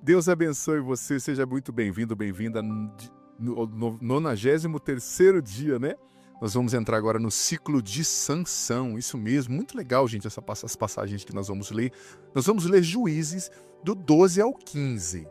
Deus abençoe você, seja muito bem-vindo, bem-vinda no 93º dia, né? Nós vamos entrar agora no ciclo de Sansão, isso mesmo, muito legal, gente, essas passagens que nós vamos ler. Nós vamos ler Juízes do 12 ao 15.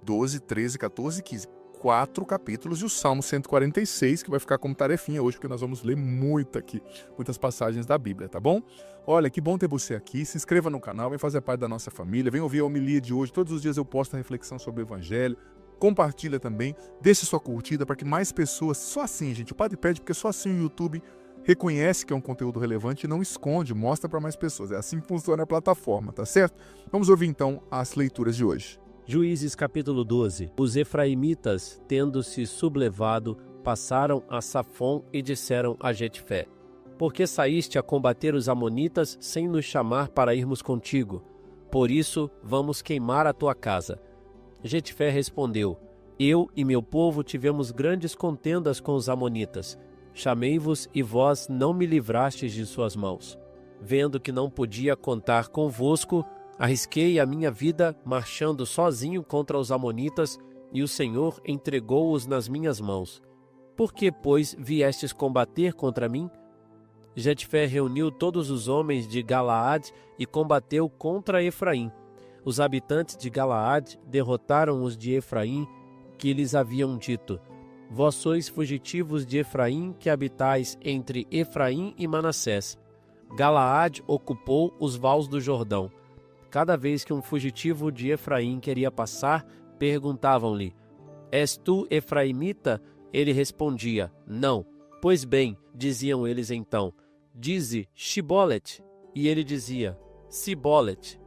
12, 13, 14 e 15. 4 capítulos e o Salmo 146, que vai ficar como tarefinha hoje, porque nós vamos ler muitas passagens da Bíblia, tá bom? Olha, que bom ter você aqui, se inscreva no canal, vem fazer parte da nossa família, vem ouvir a homilia de hoje, todos os dias eu posto a reflexão sobre o Evangelho, compartilha também, deixe sua curtida para que mais pessoas, só assim, gente, o Padre pede, porque só assim o YouTube reconhece que é um conteúdo relevante e não esconde, mostra para mais pessoas, é assim que funciona a plataforma, tá certo? Vamos ouvir então as leituras de hoje. Juízes capítulo 12. Os efraimitas, tendo-se sublevado, passaram a Safom e disseram a Jetfé: Por que saíste a combater os amonitas sem nos chamar para irmos contigo? Por isso, vamos queimar a tua casa. Jetfé respondeu: Eu e meu povo tivemos grandes contendas com os amonitas. Chamei-vos e vós não me livrastes de suas mãos. Vendo que não podia contar convosco, arrisquei a minha vida marchando sozinho contra os amonitas, e o Senhor entregou-os nas minhas mãos. Por que, pois, viestes combater contra mim? Jetfé reuniu todos os homens de Galaade e combateu contra Efraim. Os habitantes de Galaade derrotaram os de Efraim, que lhes haviam dito: Vós sois fugitivos de Efraim, que habitais entre Efraim e Manassés. Galaade ocupou os vales do Jordão. Cada vez que um fugitivo de Efraim queria passar, perguntavam-lhe: És tu efraimita? Ele respondia: Não. Pois bem, diziam eles então, dize Shibolet. E ele dizia: Sibolet.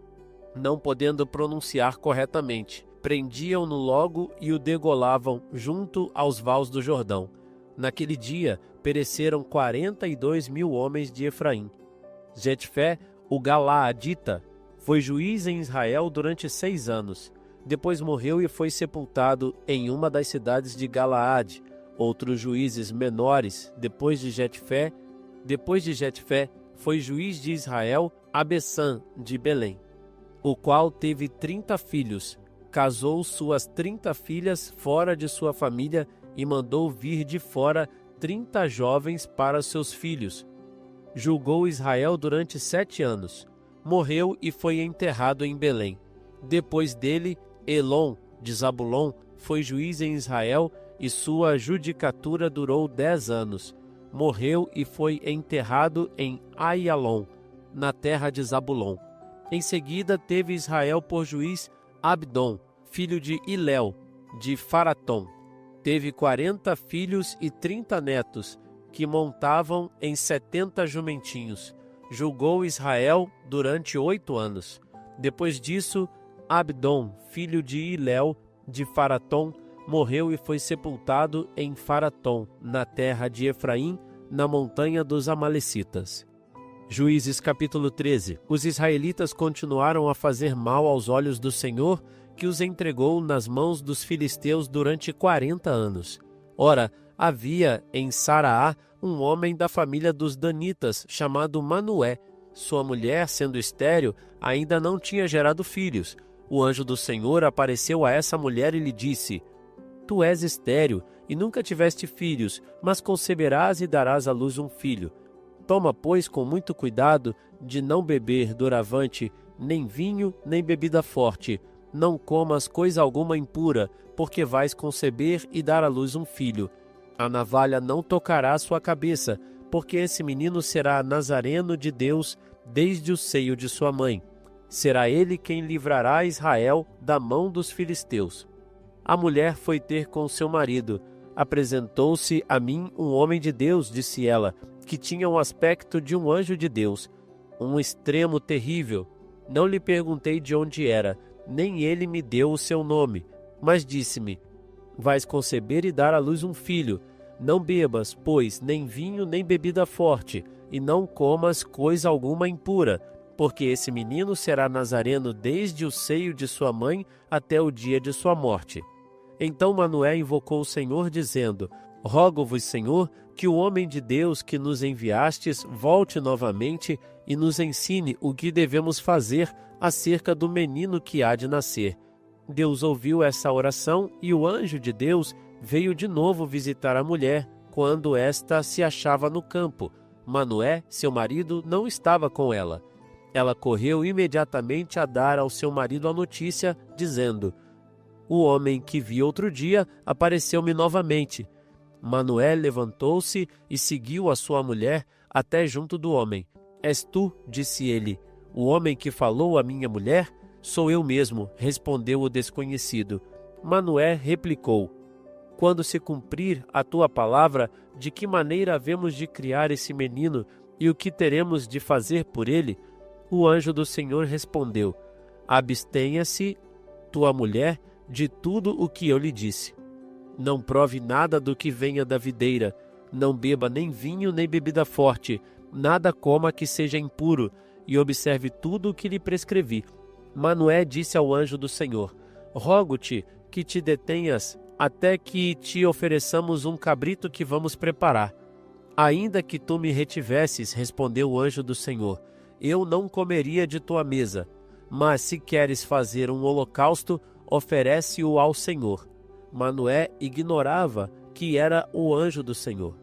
Não podendo pronunciar corretamente, prendiam-no logo e o degolavam junto aos vales do Jordão. Naquele dia pereceram 42.000 homens de Efraim. Jetfé, o Galaadita, foi juiz em Israel durante 6 anos. Depois morreu e foi sepultado em uma das cidades de Galaade. Outros juízes menores, depois de Jetfé, foi juiz de Israel Abessã de Belém, o qual teve 30 filhos. Casou suas 30 filhas fora de sua família e mandou vir de fora 30 jovens para seus filhos. Julgou Israel durante 7 anos. Morreu e foi enterrado em Belém. Depois dele, Elon, de Zabulon, foi juiz em Israel e sua judicatura durou 10 anos. Morreu e foi enterrado em Aialon, na terra de Zabulon. Em seguida teve Israel por juiz Abdon, filho de Iléu, de Faratom. Teve 40 filhos e 30 netos, que montavam em 70 jumentinhos. Julgou Israel durante 8 anos. Depois disso, Abdon, filho de Iléu, de Faratom, morreu e foi sepultado em Faratom, na terra de Efraim, na montanha dos Amalecitas. Juízes capítulo 13. Os israelitas continuaram a fazer mal aos olhos do Senhor, que os entregou nas mãos dos filisteus durante 40 anos. Ora, havia em Saraá um homem da família dos Danitas, chamado Manoé. Sua mulher, sendo estéril, ainda não tinha gerado filhos. O anjo do Senhor apareceu a essa mulher e lhe disse: Tu és estéril e nunca tiveste filhos, mas conceberás e darás à luz um filho. Toma, pois, com muito cuidado de não beber doravante, nem vinho, nem bebida forte. Não comas coisa alguma impura, porque vais conceber e dar à luz um filho. A navalha não tocará a sua cabeça, porque esse menino será nazareno de Deus desde o seio de sua mãe. Será ele quem livrará Israel da mão dos filisteus. A mulher foi ter com seu marido. Apresentou-se a mim um homem de Deus, disse ela, que tinha o aspecto de um anjo de Deus, um extremo terrível. Não lhe perguntei de onde era, nem ele me deu o seu nome, mas disse-me: Vais conceber e dar à luz um filho. Não bebas, pois, nem vinho nem bebida forte, e não comas coisa alguma impura, porque esse menino será nazareno desde o seio de sua mãe até o dia de sua morte. Então Manoé invocou o Senhor, dizendo: Rogo-vos, Senhor, que o homem de Deus que nos enviastes volte novamente e nos ensine o que devemos fazer acerca do menino que há de nascer. Deus ouviu essa oração e o anjo de Deus veio de novo visitar a mulher quando esta se achava no campo. Manoé, seu marido, não estava com ela. Ela correu imediatamente a dar ao seu marido a notícia, dizendo: "O homem que vi outro dia apareceu-me novamente." Manoé levantou-se e seguiu a sua mulher até junto do homem. "És tu?" disse ele. "O homem que falou à minha mulher?" "Sou eu mesmo", respondeu o desconhecido. Manoé replicou: "Quando se cumprir a tua palavra, de que maneira havemos de criar esse menino e o que teremos de fazer por ele?" O anjo do Senhor respondeu: "Abstenha-se tua mulher de tudo o que eu lhe disse. Não prove nada do que venha da videira, não beba nem vinho nem bebida forte, nada coma que seja impuro, e observe tudo o que lhe prescrevi." Manoé disse ao anjo do Senhor: "Rogo-te que te detenhas até que te ofereçamos um cabrito que vamos preparar." "Ainda que tu me retivesses", respondeu o anjo do Senhor, "eu não comeria de tua mesa. Mas se queres fazer um holocausto, oferece-o ao Senhor." Manoé ignorava que era o anjo do Senhor.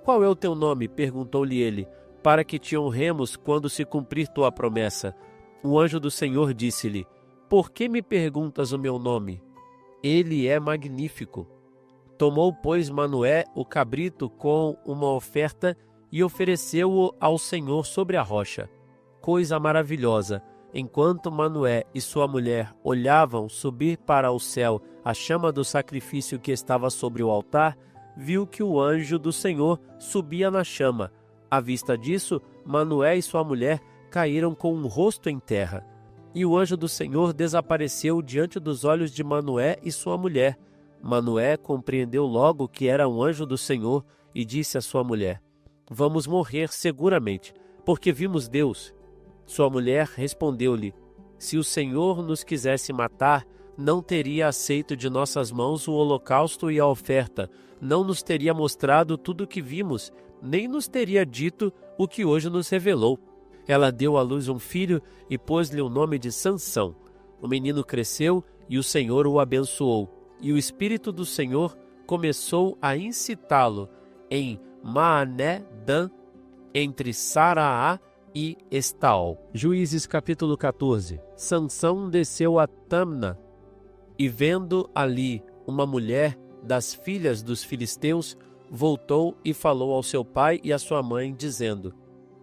"Qual é o teu nome?" perguntou-lhe ele, "para que te honremos quando se cumprir tua promessa." O anjo do Senhor disse-lhe: "Por que me perguntas o meu nome? Ele é magnífico." Tomou, pois, Manoé o cabrito com uma oferta e ofereceu-o ao Senhor sobre a rocha. Coisa maravilhosa! Enquanto Manoé e sua mulher olhavam subir para o céu a chama do sacrifício que estava sobre o altar, viu que o anjo do Senhor subia na chama. À vista disso, Manoé e sua mulher caíram com o rosto em terra. E o anjo do Senhor desapareceu diante dos olhos de Manoé e sua mulher. Manoé compreendeu logo que era um anjo do Senhor e disse à sua mulher: "Vamos morrer seguramente, porque vimos Deus." Sua mulher respondeu-lhe: "Se o Senhor nos quisesse matar, não teria aceito de nossas mãos o holocausto e a oferta, não nos teria mostrado tudo o que vimos, nem nos teria dito o que hoje nos revelou." Ela deu à luz um filho e pôs-lhe o nome de Sansão. O menino cresceu e o Senhor o abençoou. E o Espírito do Senhor começou a incitá-lo em Maané-Dan, entre Saraá e Estaol. Juízes capítulo 14. Sansão desceu a Tamna e, vendo ali uma mulher das filhas dos filisteus, voltou e falou ao seu pai e à sua mãe, dizendo: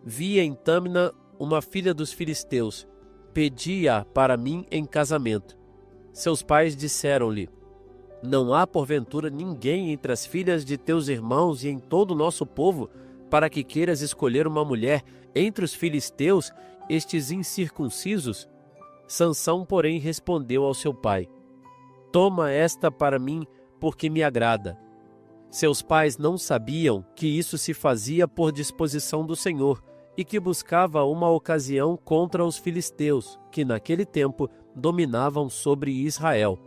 "Vi em Tamna uma filha dos filisteus, pedi-a para mim em casamento." Seus pais disseram-lhe: "Não há porventura ninguém entre as filhas de teus irmãos e em todo o nosso povo, para que queiras escolher uma mulher entre os filisteus, estes incircuncisos?" Sansão, porém, respondeu ao seu pai: "Toma esta para mim, porque me agrada." Seus pais não sabiam que isso se fazia por disposição do Senhor e que buscava uma ocasião contra os filisteus, que naquele tempo dominavam sobre Israel.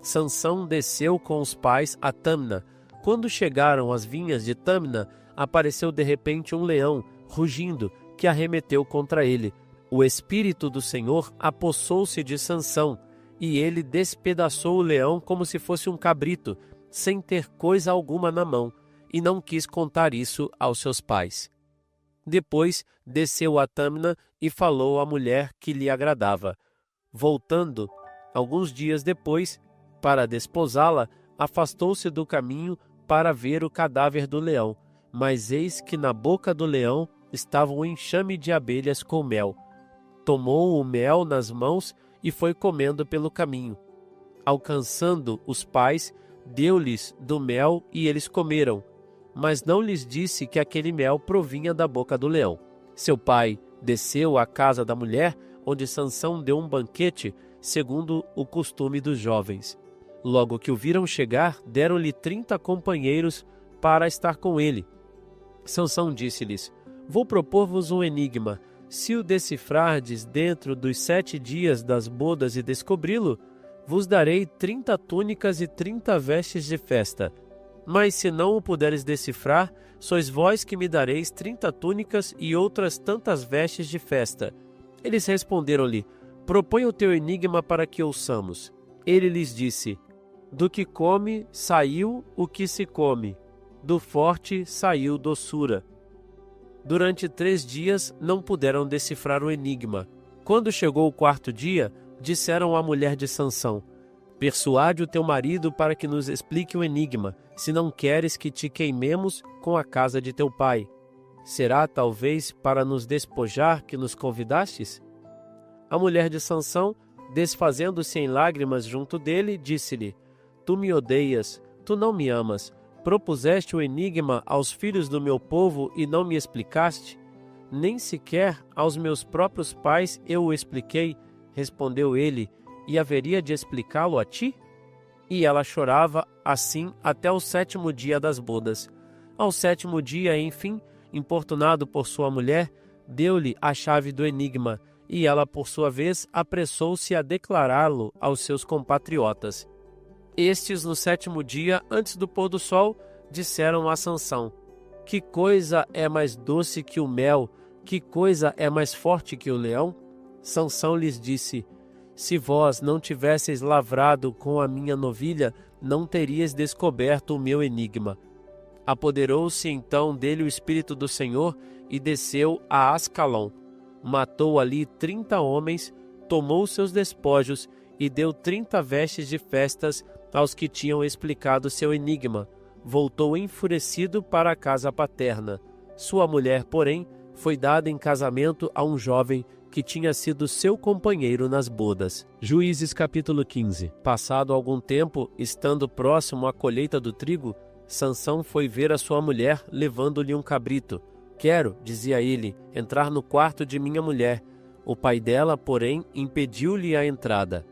Sansão desceu com os pais a Tamna. Quando chegaram às vinhas de Tamna, apareceu de repente um leão, rugindo, que arremeteu contra ele. O Espírito do Senhor apossou-se de Sansão, e ele despedaçou o leão como se fosse um cabrito, sem ter coisa alguma na mão, e não quis contar isso aos seus pais. Depois desceu a Tamna e falou à mulher que lhe agradava. Voltando, alguns dias depois, para desposá-la, afastou-se do caminho para ver o cadáver do leão, mas eis que na boca do leão estava um enxame de abelhas com mel. Tomou o mel nas mãos e foi comendo pelo caminho. Alcançando os pais, deu-lhes do mel e eles comeram, mas não lhes disse que aquele mel provinha da boca do leão. Seu pai desceu à casa da mulher, onde Sansão deu um banquete, segundo o costume dos jovens. Logo que o viram chegar, deram-lhe 30 companheiros para estar com ele. Sansão disse-lhes: "Vou propor-vos um enigma. Se o decifrardes dentro dos 7 dias das bodas e descobri-lo, vos darei 30 túnicas e 30 vestes de festa. Mas se não o puderes decifrar, sois vós que me dareis 30 túnicas e outras tantas vestes de festa." Eles responderam-lhe: "Propõe o teu enigma para que ouçamos." Ele lhes disse: do que come saiu o que se come, do forte saiu doçura. Durante 3 dias não puderam decifrar o enigma. Quando chegou o 4º dia, disseram à mulher de Sansão: persuade o teu marido para que nos explique o enigma, se não queres que te queimemos com a casa de teu pai. Será talvez para nos despojar que nos convidastes? A mulher de Sansão, desfazendo-se em lágrimas junto dele, disse-lhe: tu me odeias, tu não me amas. Propuseste o enigma aos filhos do meu povo e não me explicaste? Nem sequer aos meus próprios pais eu o expliquei, respondeu ele, e haveria de explicá-lo a ti? E ela chorava assim até o 7º dia das bodas. Ao 7º dia, enfim, importunado por sua mulher, deu-lhe a chave do enigma, e ela, por sua vez, apressou-se a declará-lo aos seus compatriotas. Estes, no 7º dia, antes do pôr do sol, disseram a Sansão: que coisa é mais doce que o mel? Que coisa é mais forte que o leão? Sansão lhes disse: se vós não tivesseis lavrado com a minha novilha, não teríeis descoberto o meu enigma. Apoderou-se então dele o Espírito do Senhor e desceu a Ascalon. Matou ali 30 homens, tomou seus despojos e deu 30 vestes de festas aos que tinham explicado seu enigma. Voltou enfurecido para a casa paterna. Sua mulher, porém, foi dada em casamento a um jovem que tinha sido seu companheiro nas bodas. Juízes capítulo 15. Passado algum tempo, estando próximo à colheita do trigo, Sansão foi ver a sua mulher, levando-lhe um cabrito. Quero, dizia ele, entrar no quarto de minha mulher. O pai dela, porém, impediu-lhe a entrada.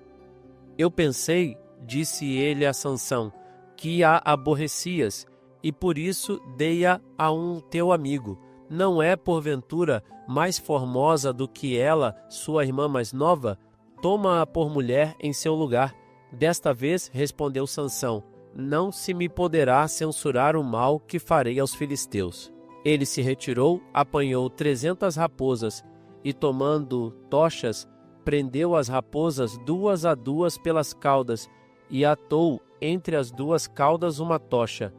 Eu pensei, disse ele a Sansão, que a aborrecias, e por isso dei-a a um teu amigo. Não é, porventura, mais formosa do que ela, sua irmã mais nova? Toma-a por mulher em seu lugar. Desta vez, respondeu Sansão, não se me poderá censurar o mal que farei aos filisteus. Ele se retirou, apanhou 300 raposas, e tomando tochas, prendeu as raposas 2 a 2 pelas caudas, e atou entre as 2 caudas uma tocha.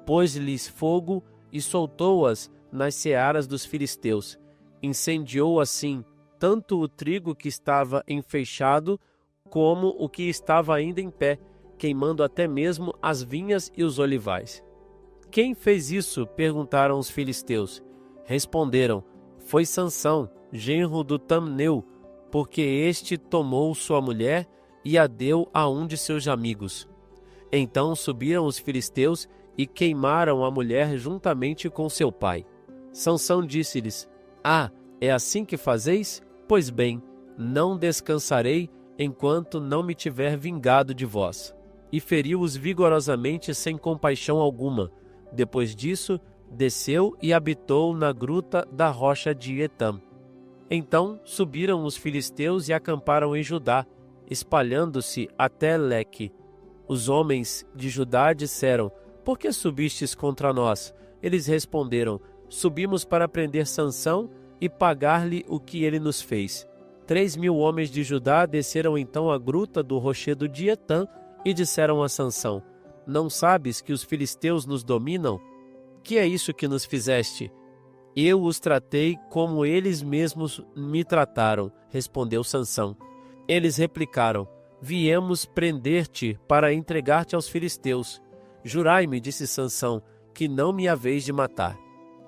Pôs-lhes fogo e soltou-as nas searas dos filisteus. Incendiou assim tanto o trigo que estava enfeixado, como o que estava ainda em pé, queimando até mesmo as vinhas e os olivais. Quem fez isso? Perguntaram os filisteus. Responderam: foi Sansão, genro do Tamneu, porque este tomou sua mulher e a deu a um de seus amigos. Então subiram os filisteus e queimaram a mulher juntamente com seu pai. Sansão disse-lhes: ah, é assim que fazeis? Pois bem, não descansarei enquanto não me tiver vingado de vós. E feriu-os vigorosamente sem compaixão alguma. Depois disso, desceu e habitou na gruta da rocha de Etam. Então subiram os filisteus e acamparam em Judá, espalhando-se até Leque. Os homens de Judá disseram: por que subistes contra nós? Eles responderam: subimos para prender Sansão e pagar-lhe o que ele nos fez. 3.000 homens de Judá desceram então à gruta do rochedo de Etam e disseram a Sansão: não sabes que os filisteus nos dominam? Que é isso que nos fizeste? Eu os tratei como eles mesmos me trataram, respondeu Sansão. Eles replicaram: viemos prender-te para entregar-te aos filisteus. Jurai-me, disse Sansão, que não me haveis de matar.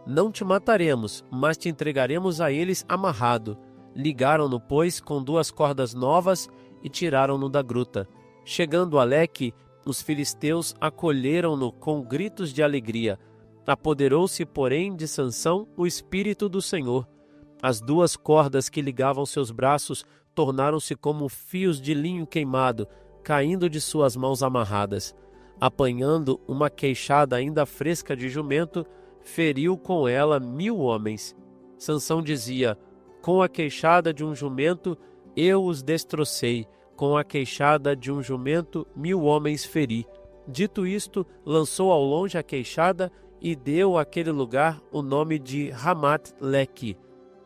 Não te mataremos, mas te entregaremos a eles amarrado. Ligaram-no, pois, com 2 cordas novas e tiraram-no da gruta. Chegando a Leque, os filisteus acolheram-no com gritos de alegria. Apoderou-se, porém, de Sansão o Espírito do Senhor. As 2 cordas que ligavam seus braços tornaram-se como fios de linho queimado, caindo de suas mãos amarradas. Apanhando uma queixada ainda fresca de jumento, feriu com ela 1.000 homens. Sansão dizia: com a queixada de um jumento eu os destrocei, com a queixada de um jumento 1.000 homens feri. Dito isto, lançou ao longe a queixada e deu àquele lugar o nome de Ramat-Leque.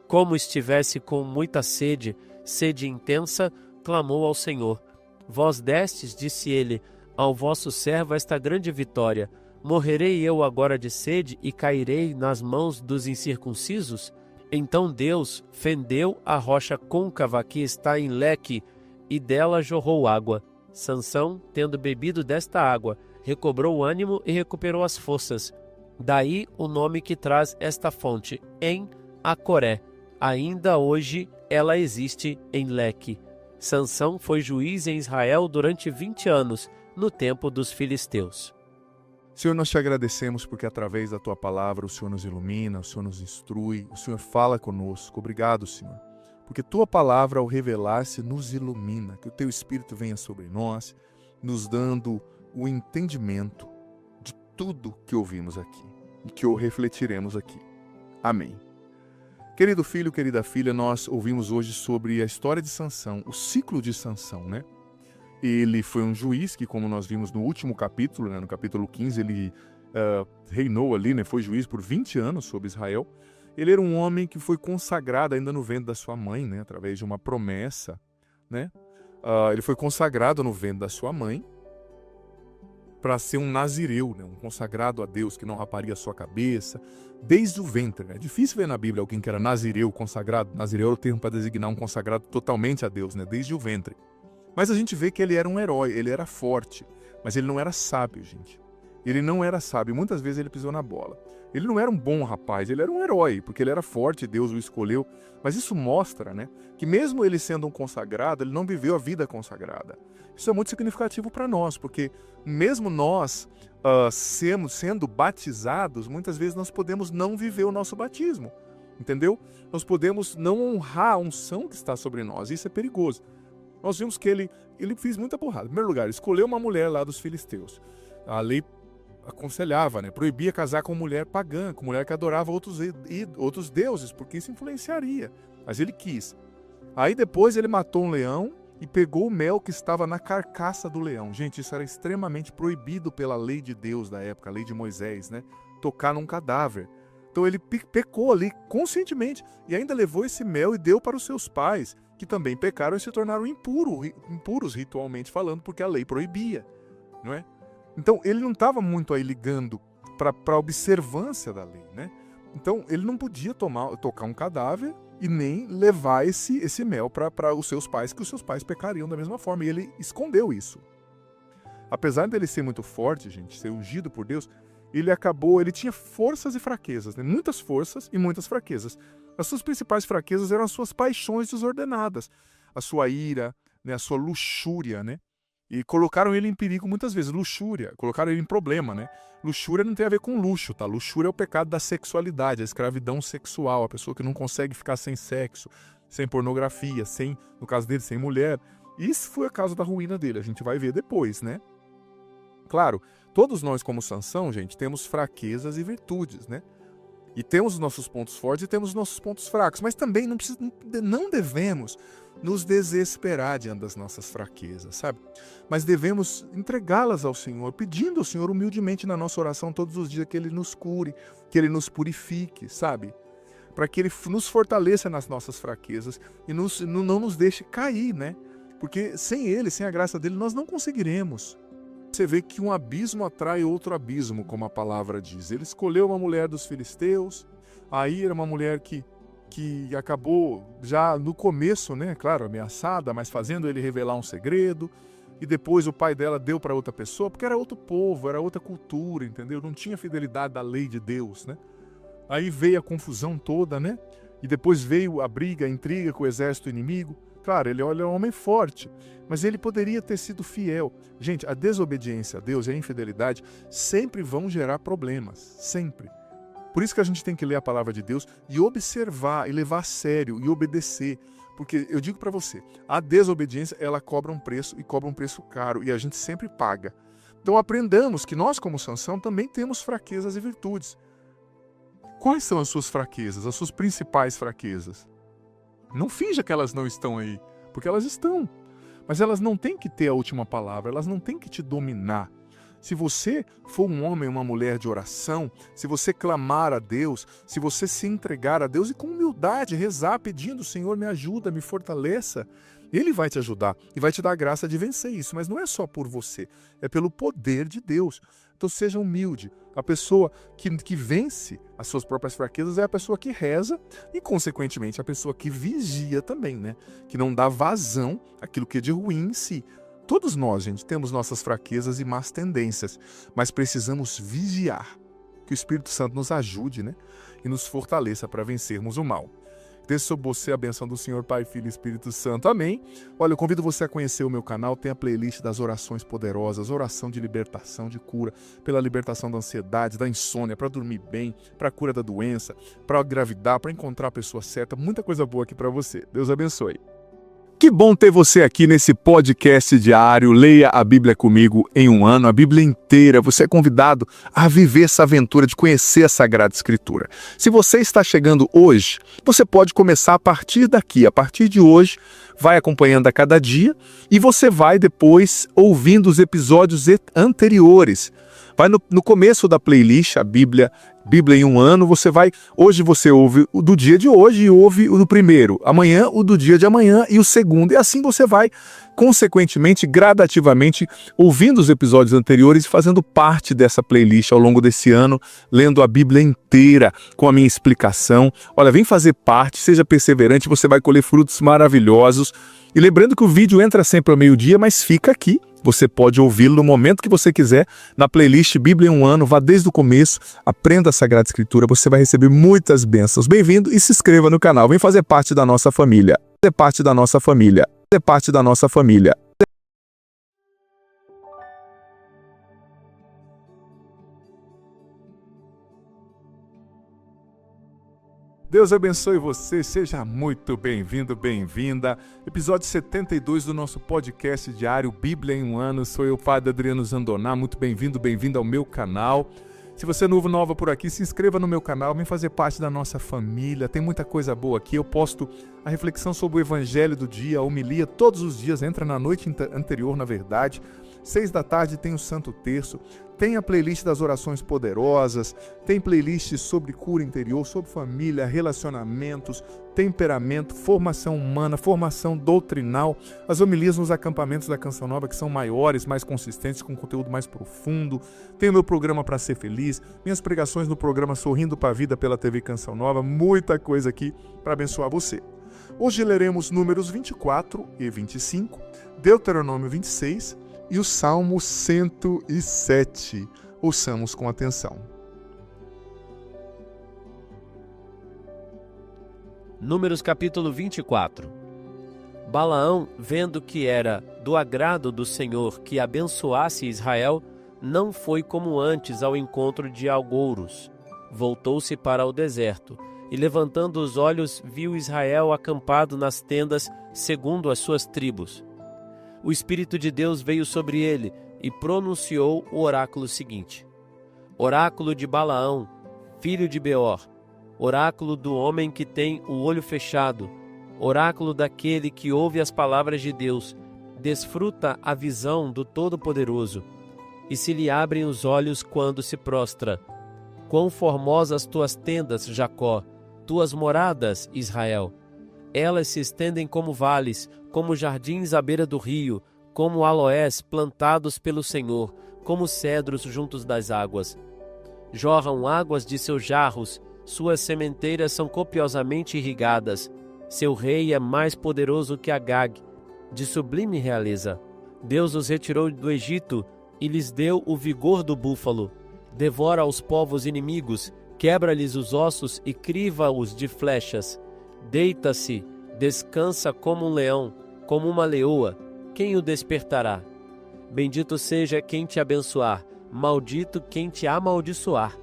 Como estivesse com muita sede, sede intensa, clamou ao Senhor. Vós destes, disse ele, ao vosso servo esta grande vitória. Morrerei eu agora de sede e cairei nas mãos dos incircuncisos? Então Deus fendeu a rocha côncava que está em Leque, e dela jorrou água. Sansão, tendo bebido desta água, recobrou o ânimo e recuperou as forças. Daí o nome que traz esta fonte, em Acoré. Ainda hoje ela existe em Leque. Sansão foi juiz em Israel durante 20 anos, no tempo dos filisteus. Senhor, nós te agradecemos porque através da tua palavra o Senhor nos ilumina, o Senhor nos instrui, o Senhor fala conosco. Obrigado, Senhor, porque tua palavra ao revelar-se nos ilumina, que o teu Espírito venha sobre nós, nos dando o entendimento de tudo que ouvimos aqui e que o refletiremos aqui. Amém. Querido filho, querida filha, nós ouvimos hoje sobre a história de Sansão, o ciclo de Sansão, né? Ele foi um juiz que, como nós vimos no último capítulo, né, no capítulo 15, ele reinou ali, né, foi juiz por 20 anos sobre Israel. Ele era um homem que foi consagrado ainda no ventre da sua mãe, né, através de uma promessa. Né? Ele foi consagrado no ventre da sua mãe para ser um nazireu, né, um consagrado a Deus que não raparia a sua cabeça, desde o ventre. Né? É difícil ver na Bíblia alguém que era nazireu, consagrado. Nazireu é o termo para designar um consagrado totalmente a Deus, né, desde o ventre. Mas a gente vê que ele era um herói, ele era forte, mas ele não era sábio, gente. Ele não era sábio, muitas vezes ele pisou na bola. Ele não era um bom rapaz, ele era um herói, porque ele era forte, Deus o escolheu. Mas isso mostra, né, que mesmo ele sendo um consagrado, ele não viveu a vida consagrada. Isso é muito significativo para nós, porque mesmo nós sendo batizados, muitas vezes nós podemos não viver o nosso batismo, entendeu? Nós podemos não honrar a unção que está sobre nós, isso é perigoso. Nós vimos que ele fez muita porrada. Em primeiro lugar, escolheu uma mulher lá dos filisteus. A lei aconselhava, né? Proibia casar com mulher pagã, com mulher que adorava outros deuses, porque isso influenciaria. Mas ele quis. Aí depois ele matou um leão e pegou o mel que estava na carcaça do leão. Gente, isso era extremamente proibido pela lei de Deus da época, a lei de Moisés, né? Tocar num cadáver. Então ele pecou ali conscientemente e ainda levou esse mel e deu para os seus pais, que também pecaram e se tornaram impuros ritualmente falando, porque a lei proibia, não é? Então ele não estava muito aí ligando para a observância da lei, né? Então ele não podia tocar um cadáver e nem levar esse mel para os seus pais, que os seus pais pecariam da mesma forma, e ele escondeu isso. Apesar dele ser muito forte, gente, ser ungido por Deus, ele tinha forças e fraquezas, né? Muitas forças e muitas fraquezas. As suas principais fraquezas eram as suas paixões desordenadas, a sua ira, né? A sua luxúria, né? E colocaram ele em perigo muitas vezes. Luxúria, colocaram ele em problema, né? Luxúria não tem a ver com luxo, tá? Luxúria é o pecado da sexualidade, a escravidão sexual, a pessoa que não consegue ficar sem sexo, sem pornografia, no caso dele, sem mulher. Isso foi a causa da ruína dele, a gente vai ver depois, né? Claro, todos nós, como Sansão, gente, temos fraquezas e virtudes, né? E temos os nossos pontos fortes e temos os nossos pontos fracos, mas também não devemos nos desesperar diante das nossas fraquezas, sabe? Mas devemos entregá-las ao Senhor, pedindo ao Senhor humildemente na nossa oração todos os dias que Ele nos cure, que Ele nos purifique, sabe? Para que Ele nos fortaleça nas nossas fraquezas e não nos deixe cair, né? Porque sem Ele, sem a graça dEle, nós não conseguiremos. Você vê que um abismo atrai outro abismo, como a palavra diz. Ele escolheu uma mulher dos filisteus, aí era uma mulher que acabou já no começo, né, claro, ameaçada, mas fazendo ele revelar um segredo, e depois o pai dela deu para outra pessoa, porque era outro povo, era outra cultura, entendeu? Não tinha fidelidade da lei de Deus, né? Aí veio a confusão toda, né? E depois veio a briga, a intriga com o exército inimigo. Claro, ele é um homem forte, mas ele poderia ter sido fiel. Gente, a desobediência a Deus e a infidelidade sempre vão gerar problemas, sempre. Por isso que a gente tem que ler a palavra de Deus e observar, e levar a sério, e obedecer. Porque eu digo para você, a desobediência, ela cobra um preço, e cobra um preço caro, e a gente sempre paga. Então aprendamos que nós, como Sansão, também temos fraquezas e virtudes. Quais são as suas fraquezas, as suas principais fraquezas? Não finja que elas não estão aí, porque elas estão. Mas elas não têm que ter a última palavra, elas não têm que te dominar. Se você for um homem ou uma mulher de oração, se você clamar a Deus, se você se entregar a Deus e com humildade rezar, pedindo, Senhor, me ajuda, me fortaleça, Ele vai te ajudar e vai te dar a graça de vencer isso, mas não é só por você, é pelo poder de Deus. Então seja humilde. A pessoa que vence as suas próprias fraquezas é a pessoa que reza e, consequentemente, a pessoa que vigia também, né? Que não dá vazão àquilo que é de ruim em si. Todos nós, gente, temos nossas fraquezas e más tendências, mas precisamos vigiar. Que o Espírito Santo nos ajude, né? E nos fortaleça para vencermos o mal. Desça sobre você a bênção do Senhor, Pai, Filho e Espírito Santo. Amém. Olha, eu convido você a conhecer o meu canal. Tem a playlist das orações poderosas, oração de libertação, de cura, pela libertação da ansiedade, da insônia, para dormir bem, para a cura da doença, para engravidar, para encontrar a pessoa certa. Muita coisa boa aqui para você. Deus abençoe. Que bom ter você aqui nesse podcast diário. Leia a Bíblia comigo em um ano, a Bíblia inteira. Você é convidado a viver essa aventura de conhecer a Sagrada Escritura. Se você está chegando hoje, você pode começar a partir daqui. A partir de hoje, vai acompanhando a cada dia e você vai depois ouvindo os episódios anteriores. Vai no começo da playlist, a Bíblia em um ano, hoje você ouve o do dia de hoje e ouve o do primeiro, amanhã o do dia de amanhã e o segundo, e assim você vai, consequentemente, gradativamente, ouvindo os episódios anteriores e fazendo parte dessa playlist ao longo desse ano, lendo a Bíblia inteira com a minha explicação. Olha, vem fazer parte, seja perseverante, você vai colher frutos maravilhosos. E lembrando que o vídeo entra sempre ao meio-dia, mas fica aqui. Você pode ouvi-lo no momento que você quiser, na playlist Bíblia em um ano, vá desde o começo, aprenda a Sagrada Escritura, você vai receber muitas bênçãos. Bem-vindo e se inscreva no canal, vem fazer parte da nossa família. Fazer parte da nossa família. Fazer parte da nossa família. Deus abençoe você, seja muito bem-vindo, bem-vinda. Episódio 72 do nosso podcast diário Bíblia em um ano. Sou eu, Padre Adriano Zandoná, muito bem-vindo, bem-vinda ao meu canal. Se você é nova por aqui, se inscreva no meu canal, vem fazer parte da nossa família. Tem muita coisa boa aqui. Eu posto a reflexão sobre o Evangelho do dia, a homilia, todos os dias. Entra na noite anterior, na verdade. 6 da tarde tem o Santo Terço. Tem a playlist das orações poderosas. Tem playlist sobre cura interior, sobre família, relacionamentos, temperamento, formação humana, formação doutrinal. As homilias nos acampamentos da Canção Nova, que são maiores, mais consistentes, com conteúdo mais profundo. Tem o meu programa Pra Ser Feliz, minhas pregações no programa Sorrindo para a Vida pela TV Canção Nova. Muita coisa aqui para abençoar você. Hoje leremos Números 24 e 25, Deuteronômio 26 e o Salmo 107. Ouçamos com atenção. Números capítulo 24. Balaão, vendo que era do agrado do Senhor que abençoasse Israel, não foi como antes ao encontro de agouros. Voltou-se para o deserto, e levantando os olhos, viu Israel acampado nas tendas, segundo as suas tribos. O Espírito de Deus veio sobre ele e pronunciou o oráculo seguinte: Oráculo de Balaão, filho de Beor, oráculo do homem que tem o olho fechado, oráculo daquele que ouve as palavras de Deus, desfruta a visão do Todo-Poderoso, e se lhe abrem os olhos quando se prostra. Quão formosas tuas tendas, Jacó, tuas moradas, Israel! Elas se estendem como vales, como jardins à beira do rio, como aloés plantados pelo Senhor, como cedros juntos das águas. Jorram águas de seus jarros, suas sementeiras são copiosamente irrigadas. Seu rei é mais poderoso que Agag, de sublime realeza. Deus os retirou do Egito e lhes deu o vigor do búfalo. Devora os povos inimigos, quebra-lhes os ossos e criva-os de flechas. Deita-se, descansa como um leão, como uma leoa. Quem o despertará? Bendito seja quem te abençoar, maldito quem te amaldiçoar.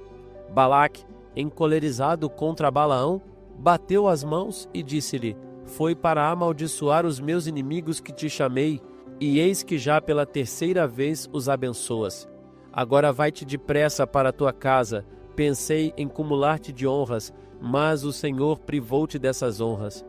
Balaque, encolerizado contra Balaão, bateu as mãos e disse-lhe: Foi para amaldiçoar os meus inimigos que te chamei, e eis que já pela terceira vez os abençoas. Agora vai-te depressa para a tua casa. Pensei em cumular-te de honras, mas o Senhor privou-te dessas honras.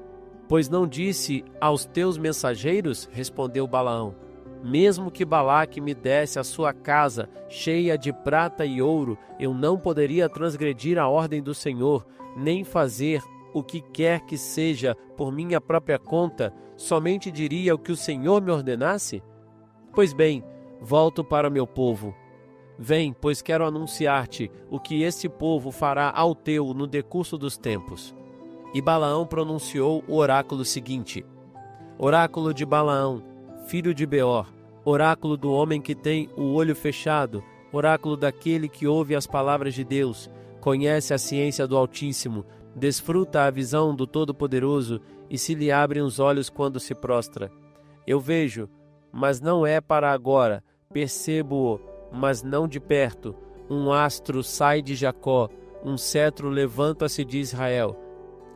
Pois não disse aos teus mensageiros, respondeu Balaão, mesmo que Balaque me desse a sua casa cheia de prata e ouro, eu não poderia transgredir a ordem do Senhor, nem fazer o que quer que seja por minha própria conta, somente diria o que o Senhor me ordenasse? Pois bem, volto para meu povo. Vem, pois quero anunciar-te o que este povo fará ao teu no decurso dos tempos. E Balaão pronunciou o oráculo seguinte: Oráculo de Balaão, filho de Beor, oráculo do homem que tem o olho fechado, oráculo daquele que ouve as palavras de Deus, conhece a ciência do Altíssimo, desfruta a visão do Todo-Poderoso e se lhe abrem os olhos quando se prostra. Eu vejo, mas não é para agora, percebo-o, mas não de perto. Um astro sai de Jacó, um cetro levanta-se de Israel,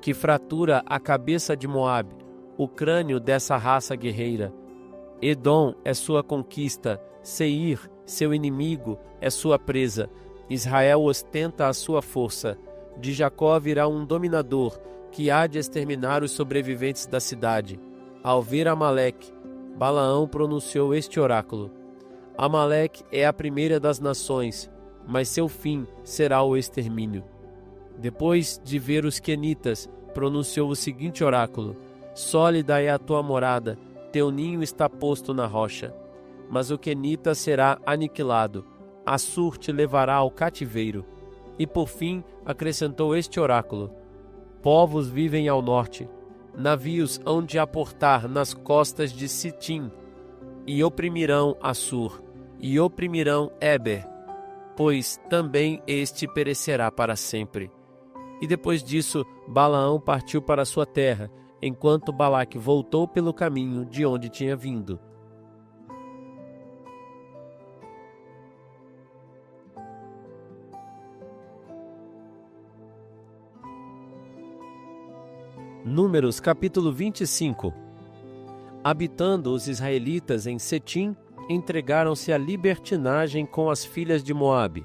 que fratura a cabeça de Moabe, o crânio dessa raça guerreira. Edom é sua conquista, Seir, seu inimigo, é sua presa. Israel ostenta a sua força. De Jacó virá um dominador, que há de exterminar os sobreviventes da cidade. Ao ver Amaleque, Balaão pronunciou este oráculo: Amaleque é a primeira das nações, mas seu fim será o extermínio. Depois de ver os quenitas, pronunciou o seguinte oráculo: Sólida é a tua morada, teu ninho está posto na rocha. Mas o quenita será aniquilado, Assur te levará ao cativeiro. E por fim acrescentou este oráculo: Povos vivem ao norte, navios hão de aportar nas costas de Sitim, e oprimirão Assur, e oprimirão Eber, pois também este perecerá para sempre. E depois disso, Balaão partiu para sua terra, enquanto Balaque voltou pelo caminho de onde tinha vindo. Números capítulo 25. Habitando os israelitas em Setim, entregaram-se à libertinagem com as filhas de Moabe.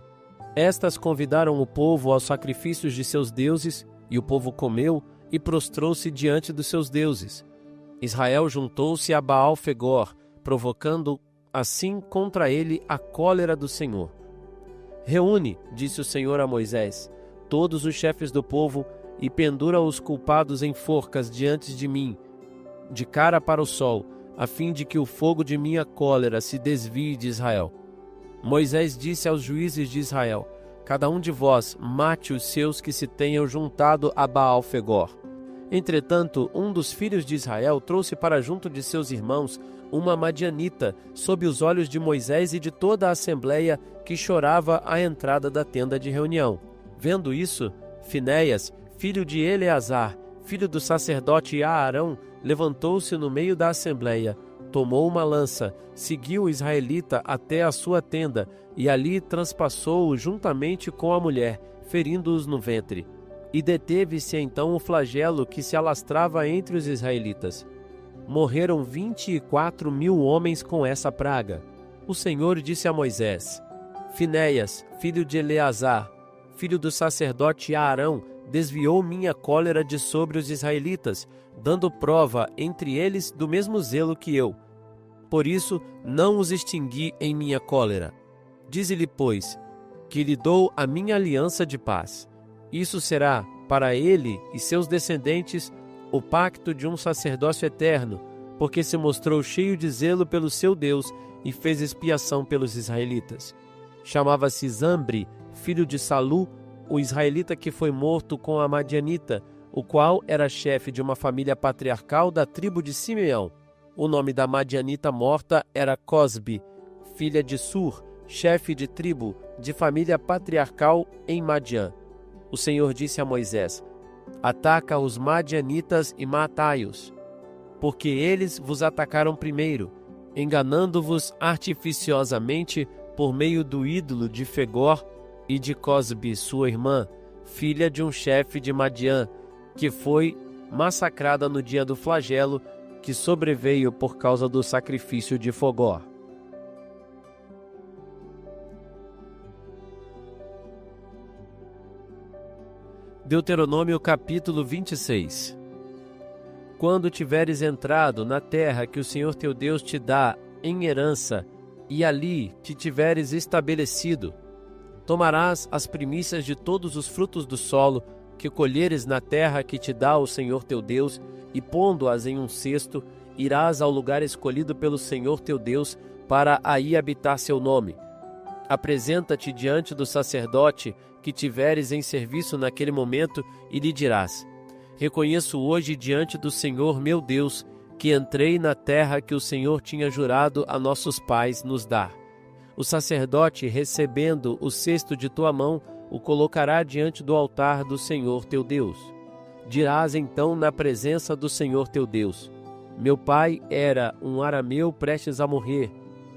Estas convidaram o povo aos sacrifícios de seus deuses, e o povo comeu e prostrou-se diante dos seus deuses. Israel juntou-se a Baal-Fegor, provocando assim contra ele a cólera do Senhor. Reúne, disse o Senhor a Moisés, todos os chefes do povo e pendura os culpados em forcas diante de mim, de cara para o sol, a fim de que o fogo de minha cólera se desvie de Israel. Moisés disse aos juízes de Israel: Cada um de vós mate os seus que se tenham juntado a Baal-Fegor. Entretanto, um dos filhos de Israel trouxe para junto de seus irmãos uma madianita, sob os olhos de Moisés e de toda a assembleia que chorava à entrada da tenda de reunião. Vendo isso, Finéias, filho de Eleazar, filho do sacerdote Aarão, levantou-se no meio da assembleia, tomou uma lança, seguiu o israelita até a sua tenda e ali transpassou-o juntamente com a mulher, ferindo-os no ventre. E deteve-se então o flagelo que se alastrava entre os israelitas. Morreram 24.000 homens com essa praga. O Senhor disse a Moisés: Finéias, filho de Eleazar, filho do sacerdote Aarão, desviou minha cólera de sobre os israelitas, dando prova entre eles do mesmo zelo que eu. Por isso, não os extingui em minha cólera. Dize-lhe, pois, que lhe dou a minha aliança de paz. Isso será, para ele e seus descendentes, o pacto de um sacerdócio eterno, porque se mostrou cheio de zelo pelo seu Deus e fez expiação pelos israelitas. Chamava-se Zambre, filho de Salu, o israelita que foi morto com a madianita, o qual era chefe de uma família patriarcal da tribo de Simeão. O nome da madianita morta era Cosbe, filha de Sur, chefe de tribo, de família patriarcal em Madian. O Senhor disse a Moisés: Ataca os madianitas e matai-os, porque eles vos atacaram primeiro, enganando-vos artificiosamente por meio do ídolo de Fegor e de Cosbe, sua irmã, filha de um chefe de Madian, que foi massacrada no dia do flagelo que sobreveio por causa do sacrifício de Fogor. Deuteronômio capítulo 26. Quando tiveres entrado na terra que o Senhor teu Deus te dá em herança, e ali te tiveres estabelecido, tomarás as primícias de todos os frutos do solo que colheres na terra que te dá o Senhor teu Deus, e pondo-as em um cesto, irás ao lugar escolhido pelo Senhor teu Deus, para aí habitar seu nome. Apresenta-te diante do sacerdote que tiveres em serviço naquele momento, e lhe dirás: reconheço hoje diante do Senhor meu Deus, que entrei na terra que o Senhor tinha jurado a nossos pais nos dar. O sacerdote, recebendo o cesto de tua mão, o colocará diante do altar do Senhor teu Deus. Dirás então na presença do Senhor teu Deus: meu pai era um arameu prestes a morrer,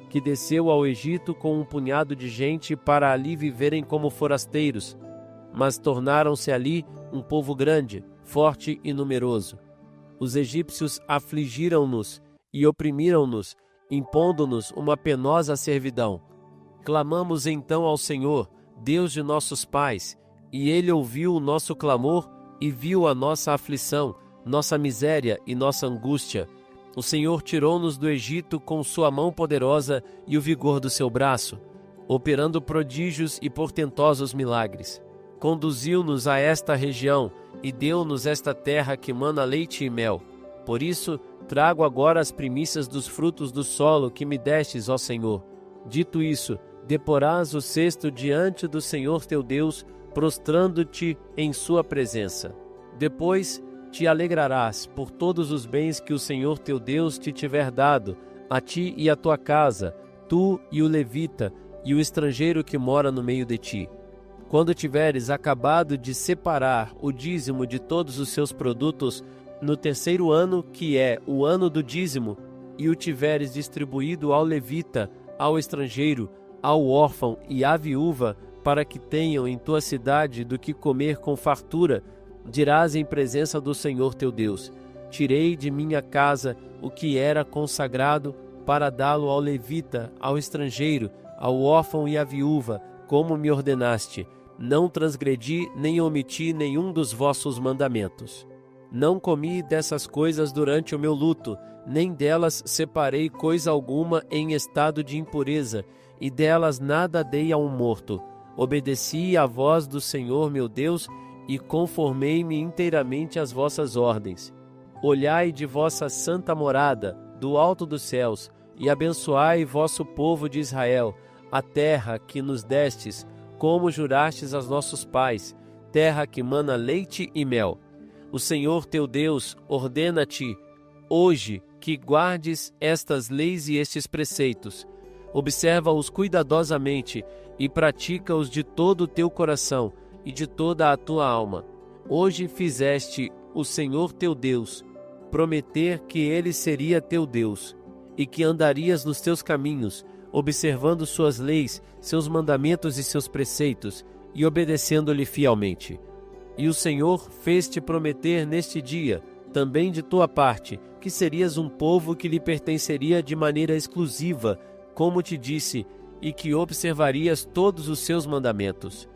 que desceu ao Egito com um punhado de gente para ali viverem como forasteiros, mas tornaram-se ali um povo grande, forte e numeroso. Os egípcios afligiram-nos e oprimiram-nos, impondo-nos uma penosa servidão. Clamamos então ao Senhor, Deus de nossos pais, e Ele ouviu o nosso clamor e viu a nossa aflição, nossa miséria e nossa angústia. O Senhor tirou-nos do Egito com sua mão poderosa e o vigor do seu braço, operando prodígios e portentosos milagres. Conduziu-nos a esta região e deu-nos esta terra que mana leite e mel. Por isso, trago agora as primícias dos frutos do solo que me destes, ó Senhor. Dito isso, deporás o cesto diante do Senhor teu Deus, prostrando-te em sua presença. Depois te alegrarás por todos os bens que o Senhor teu Deus te tiver dado, a ti e a tua casa, tu e o levita, e o estrangeiro que mora no meio de ti. Quando tiveres acabado de separar o dízimo de todos os seus produtos, no terceiro ano, que é o ano do dízimo, e o tiveres distribuído ao levita, ao estrangeiro, ao órfão e à viúva, para que tenham em tua cidade do que comer com fartura, dirás em presença do Senhor teu Deus: tirei de minha casa o que era consagrado para dá-lo ao levita, ao estrangeiro, ao órfão e à viúva, como me ordenaste. Não transgredi nem omiti nenhum dos vossos mandamentos. Não comi dessas coisas durante o meu luto, nem delas separei coisa alguma em estado de impureza, e delas nada dei a um morto. Obedeci à voz do Senhor meu Deus, e conformei-me inteiramente às vossas ordens. Olhai de vossa santa morada, do alto dos céus, e abençoai vosso povo de Israel, a terra que nos destes, como jurastes aos nossos pais, terra que mana leite e mel. O Senhor teu Deus ordena-te hoje que guardes estas leis e estes preceitos. Observa-os cuidadosamente e pratica-os de todo o teu coração e de toda a tua alma. Hoje fizeste o Senhor teu Deus prometer que Ele seria teu Deus, e que andarias nos teus caminhos, observando suas leis, seus mandamentos e seus preceitos, e obedecendo-lhe fielmente. E o Senhor fez-te prometer neste dia, também de tua parte, que serias um povo que lhe pertenceria de maneira exclusiva, como te disse, e que observarias todos os seus mandamentos,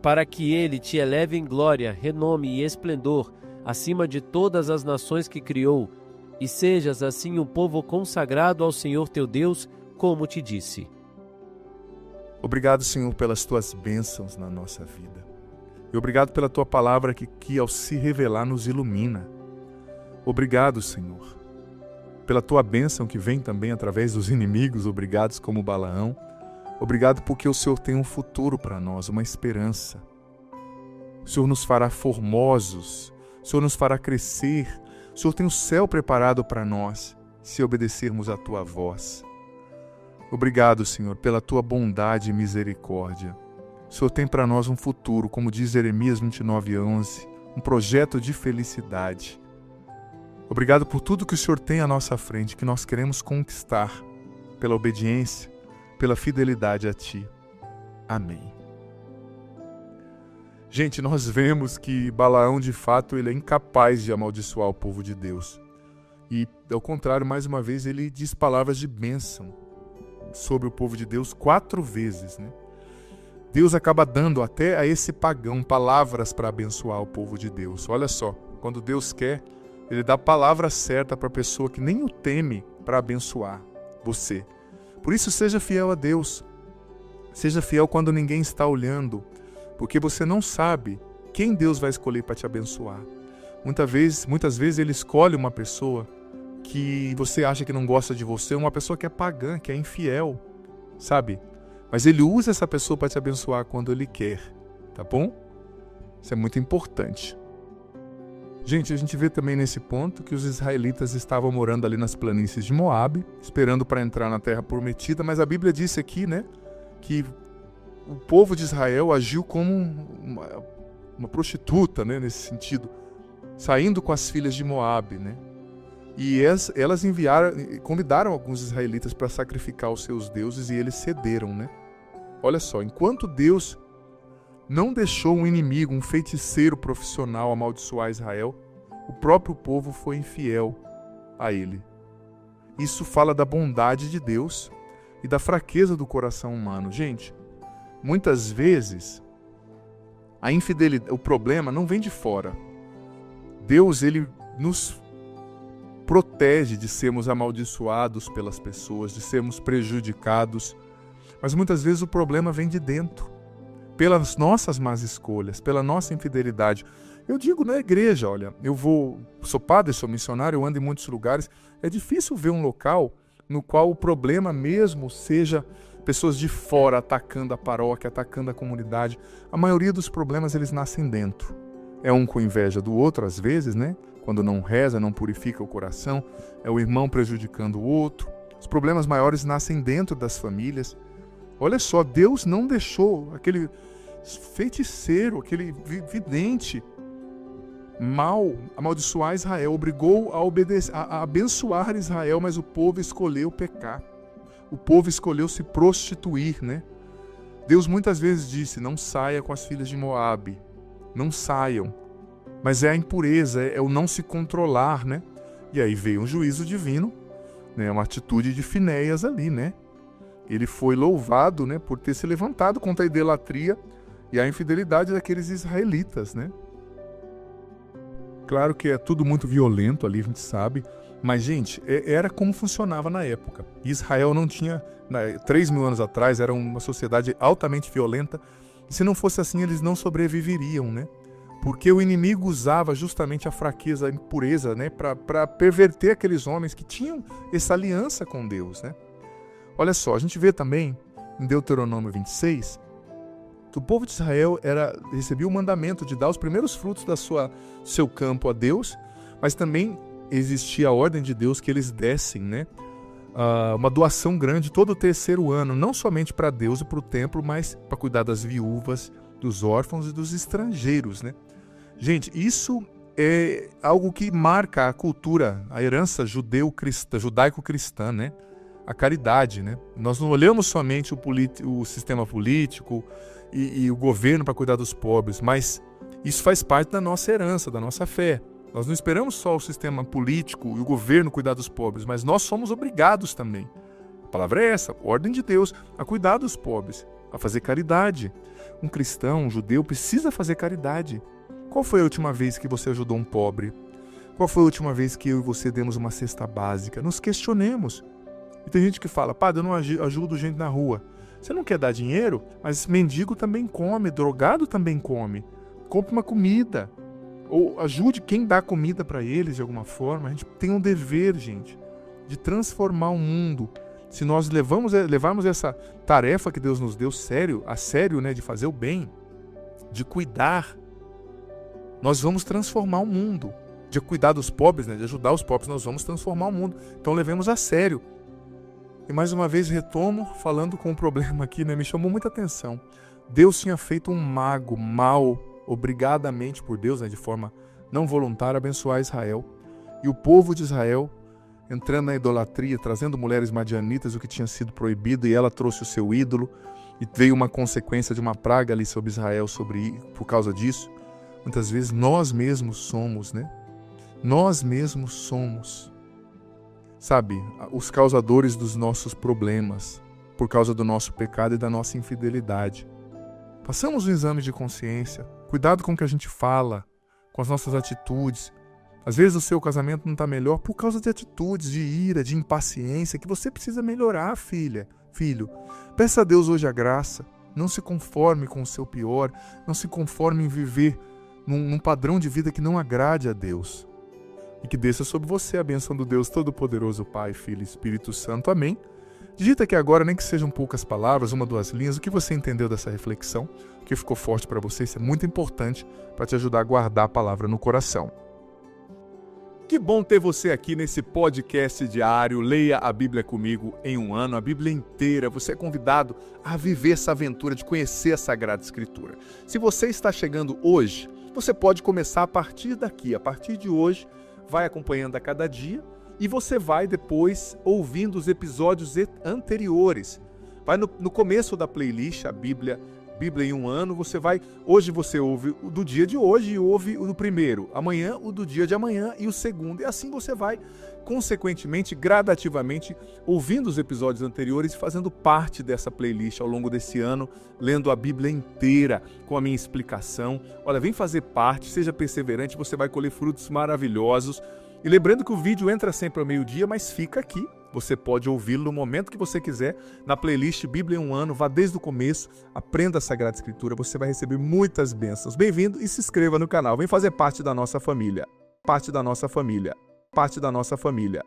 para que ele te eleve em glória, renome e esplendor, acima de todas as nações que criou, e sejas assim um povo consagrado ao Senhor teu Deus, como te disse. Obrigado, Senhor, pelas tuas bênçãos na nossa vida. E obrigado pela tua palavra que ao se revelar, nos ilumina. Obrigado, Senhor, pela tua bênção que vem também através dos inimigos, obrigados como Balaão. Obrigado porque o Senhor tem um futuro para nós, uma esperança. O Senhor nos fará formosos, o Senhor nos fará crescer, o Senhor tem o céu preparado para nós, se obedecermos à tua voz. Obrigado, Senhor, pela tua bondade e misericórdia. O Senhor tem para nós um futuro, como diz Jeremias 29:11, um projeto de felicidade. Obrigado por tudo que o Senhor tem à nossa frente, que nós queremos conquistar, pela obediência, pela fidelidade a Ti. Amém. Gente, nós vemos que Balaão, de fato, ele é incapaz de amaldiçoar o povo de Deus. E, ao contrário, mais uma vez, ele diz palavras de bênção sobre o povo de Deus 4 vezes, né? Deus acaba dando até a esse pagão palavras para abençoar o povo de Deus. Olha só, quando Deus quer, Ele dá a palavra certa para a pessoa que nem o teme para abençoar você. Por isso, seja fiel a Deus. Seja fiel quando ninguém está olhando, porque você não sabe quem Deus vai escolher para te abençoar. Muitas vezes Ele escolhe uma pessoa que você acha que não gosta de você, uma pessoa que é pagã, que é infiel, sabe? Mas Ele usa essa pessoa para te abençoar quando Ele quer, tá bom? Isso é muito importante. Gente, a gente vê também nesse ponto que os israelitas estavam morando ali nas planícies de Moabe, esperando para entrar na terra prometida, mas a Bíblia disse aqui, né, que o povo de Israel agiu como uma prostituta, né, nesse sentido, saindo com as filhas de Moabe, né? E elas convidaram alguns israelitas para sacrificar os seus deuses e eles cederam, né? Olha só, enquanto Deus não deixou um inimigo, um feiticeiro profissional amaldiçoar Israel, o próprio povo foi infiel a ele. Isso fala da bondade de Deus e da fraqueza do coração humano. Gente, muitas vezes a infidelidade, o problema não vem de fora. Deus, ele nos protege de sermos amaldiçoados pelas pessoas, de sermos prejudicados, mas muitas vezes o problema vem de dentro. Pelas nossas más escolhas, pela nossa infidelidade. Eu digo na igreja, olha, sou padre, sou missionário, eu ando em muitos lugares, é difícil ver um local no qual o problema mesmo seja pessoas de fora atacando a paróquia, atacando a comunidade. A maioria dos problemas, eles nascem dentro. É um com inveja do outro, às vezes, né? Quando não reza, não purifica o coração, é o irmão prejudicando o outro. Os problemas maiores nascem dentro das famílias. Olha só, Deus não deixou aquele feiticeiro, aquele vidente mal amaldiçoar Israel, obrigou a abençoar Israel, mas o povo escolheu pecar. O povo escolheu se prostituir, né? Deus muitas vezes disse, não saia com as filhas de Moabe, não saiam. Mas é a impureza, é o não se controlar, né? E aí veio um juízo divino, né? Uma atitude de Finéias ali, né? Ele foi louvado, né, por ter se levantado contra a idolatria e a infidelidade daqueles israelitas, né? Claro que é tudo muito violento ali, a gente sabe, mas, gente, era como funcionava na época. Israel não tinha, 3.000 anos atrás, era uma sociedade altamente violenta, e se não fosse assim, eles não sobreviveriam, né? Porque o inimigo usava justamente a fraqueza, a impureza, né, para perverter aqueles homens que tinham essa aliança com Deus, né? Olha só, a gente vê também em Deuteronômio 26 que o povo de Israel recebia o mandamento de dar os primeiros frutos do seu campo a Deus, mas também existia a ordem de Deus que eles dessem, né, uma doação grande todo o terceiro ano, não somente para Deus e para o templo, mas para cuidar das viúvas, dos órfãos e dos estrangeiros, né? Gente, isso é algo que marca a cultura, a herança judaico-cristã, né? A caridade, né? Nós não olhamos somente o sistema político e o governo para cuidar dos pobres, mas isso faz parte da nossa herança, da nossa fé. Nós não esperamos só o sistema político e o governo cuidar dos pobres, mas nós somos obrigados também. A palavra é essa, a ordem de Deus, a cuidar dos pobres, a fazer caridade. Um cristão, um judeu, precisa fazer caridade. Qual foi a última vez que você ajudou um pobre? Qual foi a última vez que eu e você demos uma cesta básica? Nos questionemos. E tem gente que fala, padre, eu não ajudo gente na rua. Você não quer dar dinheiro? Mas mendigo também come, drogado também come. Compre uma comida. Ou ajude quem dá comida para eles de alguma forma. A gente tem um dever, gente, de transformar o mundo. Se nós levarmos essa tarefa que Deus nos deu a sério, né, de fazer o bem, de cuidar, nós vamos transformar o mundo. De cuidar dos pobres, né, de ajudar os pobres, nós vamos transformar o mundo. Então levemos a sério. E mais uma vez retomo falando com um problema aqui, né? Me chamou muita atenção. Deus tinha feito um mago mal, obrigadamente por Deus, né, de forma não voluntária, abençoar Israel. E o povo de Israel, entrando na idolatria, trazendo mulheres madianitas, o que tinha sido proibido, e ela trouxe o seu ídolo, e veio uma consequência de uma praga ali sobre Israel por causa disso. Muitas vezes nós mesmos somos, né? Nós mesmos somos, sabe, os causadores dos nossos problemas, por causa do nosso pecado e da nossa infidelidade. Façamos um exame de consciência, cuidado com o que a gente fala, com as nossas atitudes. Às vezes o seu casamento não está melhor por causa de atitudes, de ira, de impaciência, que você precisa melhorar, filho. Peça a Deus hoje a graça, não se conforme com o seu pior, não se conforme em viver num padrão de vida que não agrade a Deus. E que desça sobre você a bênção do Deus Todo-Poderoso, Pai, Filho e Espírito Santo. Amém. Digita aqui agora, nem que sejam poucas palavras, 1, 2 linhas, o que você entendeu dessa reflexão, o que ficou forte para você. Isso é muito importante para te ajudar a guardar a palavra no coração. Que bom ter você aqui nesse podcast diário. Leia a Bíblia comigo em um ano, a Bíblia inteira. Você é convidado a viver essa aventura de conhecer a Sagrada Escritura. Se você está chegando hoje, você pode começar a partir daqui. A partir de hoje, vai acompanhando a cada dia e você vai depois ouvindo os episódios anteriores. Vai no começo da playlist, a Bíblia em um ano, hoje você ouve o do dia de hoje e ouve o do primeiro, amanhã o do dia de amanhã e o segundo, e assim você vai, consequentemente, gradativamente, ouvindo os episódios anteriores e fazendo parte dessa playlist ao longo desse ano, lendo a Bíblia inteira, com a minha explicação. Olha, vem fazer parte, seja perseverante, você vai colher frutos maravilhosos. E lembrando que o vídeo entra sempre ao meio-dia, mas fica aqui. Você pode ouvi-lo no momento que você quiser, na playlist Bíblia em um ano, vá desde o começo, aprenda a Sagrada Escritura, você vai receber muitas bênçãos. Bem-vindo e se inscreva no canal, vem fazer parte da nossa família. Parte da nossa família. Parte da nossa família.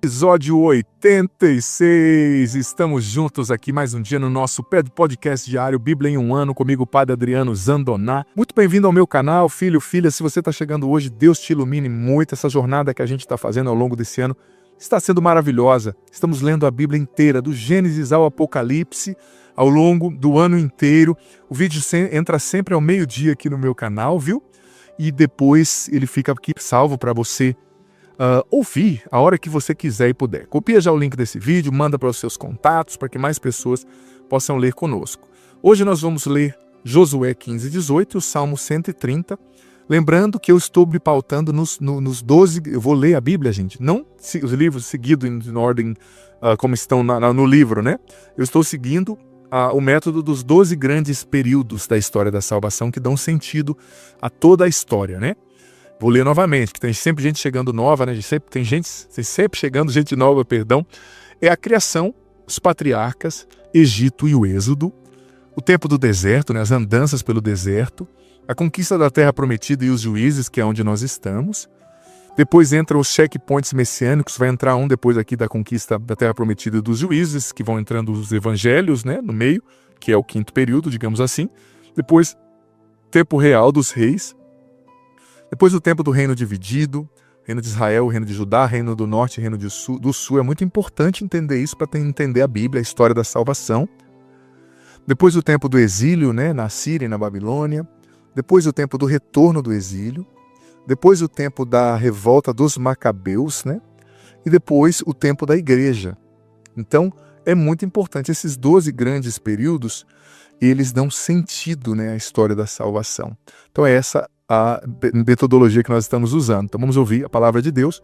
Episódio 86, estamos juntos aqui mais um dia no nosso podcast diário Bíblia em um ano, comigo o Padre Adriano Zandoná. Muito bem-vindo ao meu canal, filho, filha, se você está chegando hoje, Deus te ilumine muito. Essa jornada que a gente está fazendo ao longo desse ano está sendo maravilhosa. Estamos lendo a Bíblia inteira, do Gênesis ao Apocalipse, ao longo do ano inteiro. O vídeo entra sempre ao meio-dia aqui no meu canal, viu? E depois ele fica aqui salvo para você ouvir a hora que você quiser e puder. Copia já o link desse vídeo, manda para os seus contatos para que mais pessoas possam ler conosco. Hoje nós vamos ler Josué 15:18 e o Salmo 130. Lembrando que eu estou me pautando nos 12... Eu vou ler a Bíblia, gente, não os livros seguidos em ordem como estão no livro, né? Eu estou seguindo o método dos 12 grandes períodos da história da salvação que dão sentido a toda a história, né? Vou ler novamente, que tem sempre gente chegando nova, né? Tem sempre chegando gente nova, perdão. É a criação, os patriarcas, Egito e o Êxodo, o tempo do deserto, né? As andanças pelo deserto, a conquista da terra prometida e os juízes, que é onde nós estamos. Depois entram os checkpoints messiânicos, vai entrar um depois aqui da conquista da terra prometida e dos juízes, que vão entrando os evangelhos, né? No meio, que é o 5º período, digamos assim. Depois, tempo real dos reis. Depois o tempo do reino dividido, reino de Israel, reino de Judá, reino do norte, reino do sul. É muito importante entender isso para entender a Bíblia, a história da salvação. Depois o tempo do exílio, né, na Síria e na Babilônia. Depois o tempo do retorno do exílio. Depois o tempo da revolta dos Macabeus, né? E depois o tempo da igreja. Então, é muito importante. Esses 12 grandes períodos, eles dão sentido, né, à história da salvação. Então é essa a metodologia que nós estamos usando. Então vamos ouvir a palavra de Deus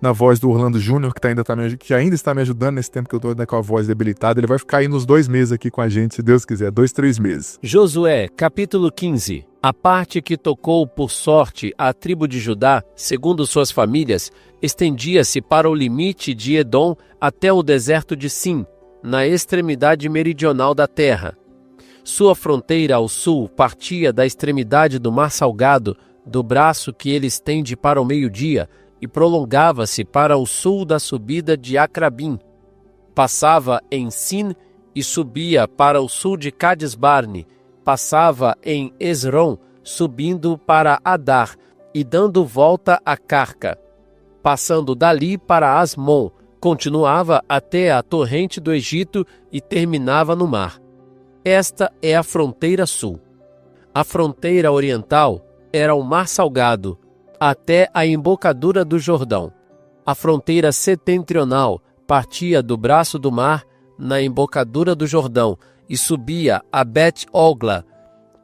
na voz do Orlando Júnior, que ainda está me ajudando nesse tempo que eu estou com a voz debilitada. Ele vai ficar aí nos 2 meses aqui com a gente, se Deus quiser, 2, 3 meses. Josué, capítulo 15. A parte que tocou por sorte a tribo de Judá, segundo suas famílias, estendia-se para o limite de Edom até o deserto de Sim, na extremidade meridional da terra. Sua fronteira ao sul partia da extremidade do Mar Salgado, do braço que ele estende para o meio-dia, e prolongava-se para o sul da subida de Acrabim. Passava em Sin e subia para o sul de Cades-Barne. Passava em Esrom, subindo para Adar e dando volta a Carca. Passando dali para Asmon, continuava até a torrente do Egito e terminava no mar. Esta é a fronteira sul. A fronteira oriental era o Mar Salgado, até a embocadura do Jordão. A fronteira setentrional partia do braço do mar, na embocadura do Jordão, e subia a Bet-Ogla,